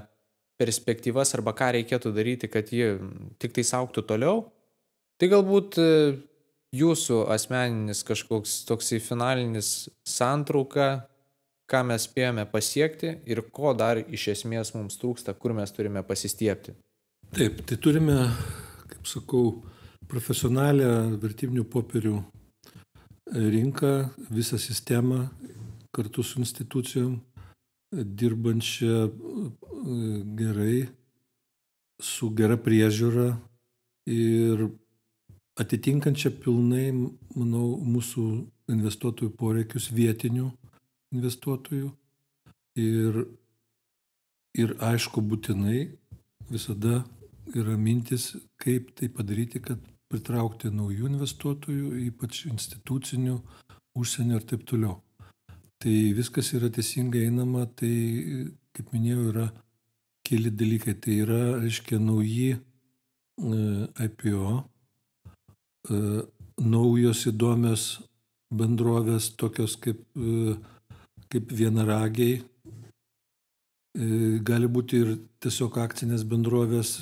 perspektyvas arba ką reikėtų daryti, kad ji tik tai augtų toliau. Tai galbūt jūsų asmeninis kažkoks toksai finalinis santrauka, ką mes spėjome pasiekti ir ko dar iš esmės mums trūksta, kur mes turime pasistiebti. Taip, tai turime, kaip sakau, profesionalią vertybinių popierių rinką, visą sistemą kartu su institucijom, dirbančią gerai, su gera priežiūra ir atitinkančią pilnai, manau, mūsų investuotojų poreikius, vietinių investuotojų ir aišku, būtinai visada yra mintis, kaip tai padaryti, kad pritraukti naujų investuotojų, ypač institucinių, užsienio ir taip toliau. Tai viskas yra teisingai einama, tai, kaip minėjau, yra keli dalykai. Tai yra, reiškia, nauji IPO, naujos įdomios bendrovės, tokios kaip vienaragiai, gali būti ir tiesiog akcinės bendrovės,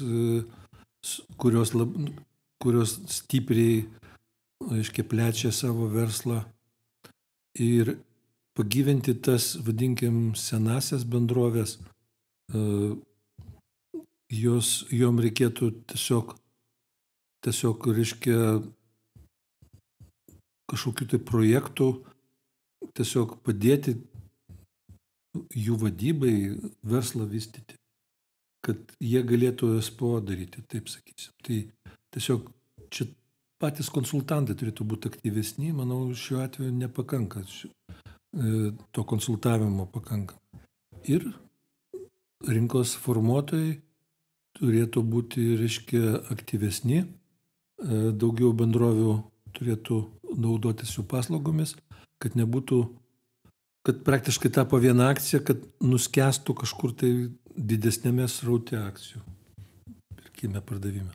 kurios stipriai, aiškiai, plečia savo verslą ir pagyventi tas, vadinkim, senasias bendrovės, jom reikėtų tiesiog, reiškia, kažkokių tai projektų, tiesiog padėti jų vadybai verslą vystyti, kad jie galėtų SPO daryti, taip sakysim. Tai tiesiog čia patys konsultantai turėtų būti aktyvesni, manau, šiuo atveju nepakanka, to konsultavimo pakanka. Ir rinkos formuotojai turėtų būti, reiškia, aktyvesni, daugiau bendrovių turėtų naudotis jų paslaugomis, kad praktiškai tapo viena akcija, kad nuskęstų kažkur tai didesnėme sraute akcijų pirkime, pardavime.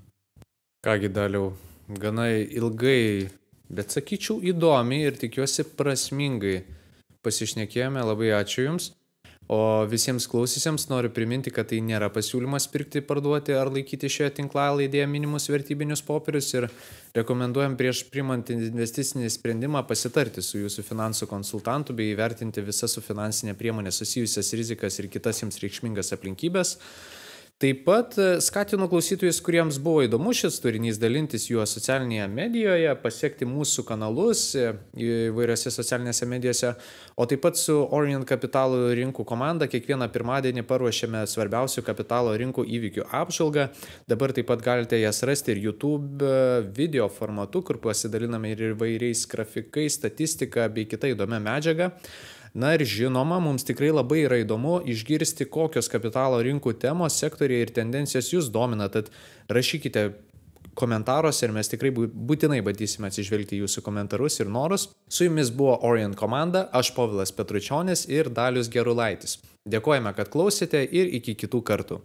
Kągi, Daliau, gana ilgai, bet sakyčiau įdomiai ir tikiuosi prasmingai pasišnekėjome, labai ačiū Jums. O visiems klausysiems noriu priminti, kad tai nėra pasiūlymas pirkti, parduoti ar laikyti šioje tinklalaidėje minimus vertybinius popierius ir rekomenduojam prieš priimant investicinį sprendimą pasitarti su jūsų finansų konsultantu bei įvertinti visas su finansinė priemonė susijusias rizikas ir kitas jums reikšmingas aplinkybės. Taip pat skatinu klausytojus, kuriems buvo įdomu šis turinys, dalintis juo socialinėje medijoje, pasiekti mūsų kanalus įvairiose socialinėse medijose, o taip pat su Orient Kapitalo rinkų komanda kiekvieną pirmadienį paruošėme svarbiausių kapitalo rinkų įvykių apžvalgą. Dabar taip pat galite jas rasti ir YouTube video formatu, kur pasidaliname ir įvairiais grafikais, statistika bei kita įdomia medžiaga. Na ir žinoma, mums tikrai labai yra įdomu išgirsti, kokios kapitalo rinkų temos, sektoriai ir tendencijos jūs domina, tad rašykite komentaruose ir mes tikrai būtinai bandysime atsižvelgti jūsų komentarus ir norus. Su jumis buvo Orient komanda, aš Povilas Petručionis ir Dalius Gerulaitis. Dėkojame, kad klausėte ir iki kitų kartų.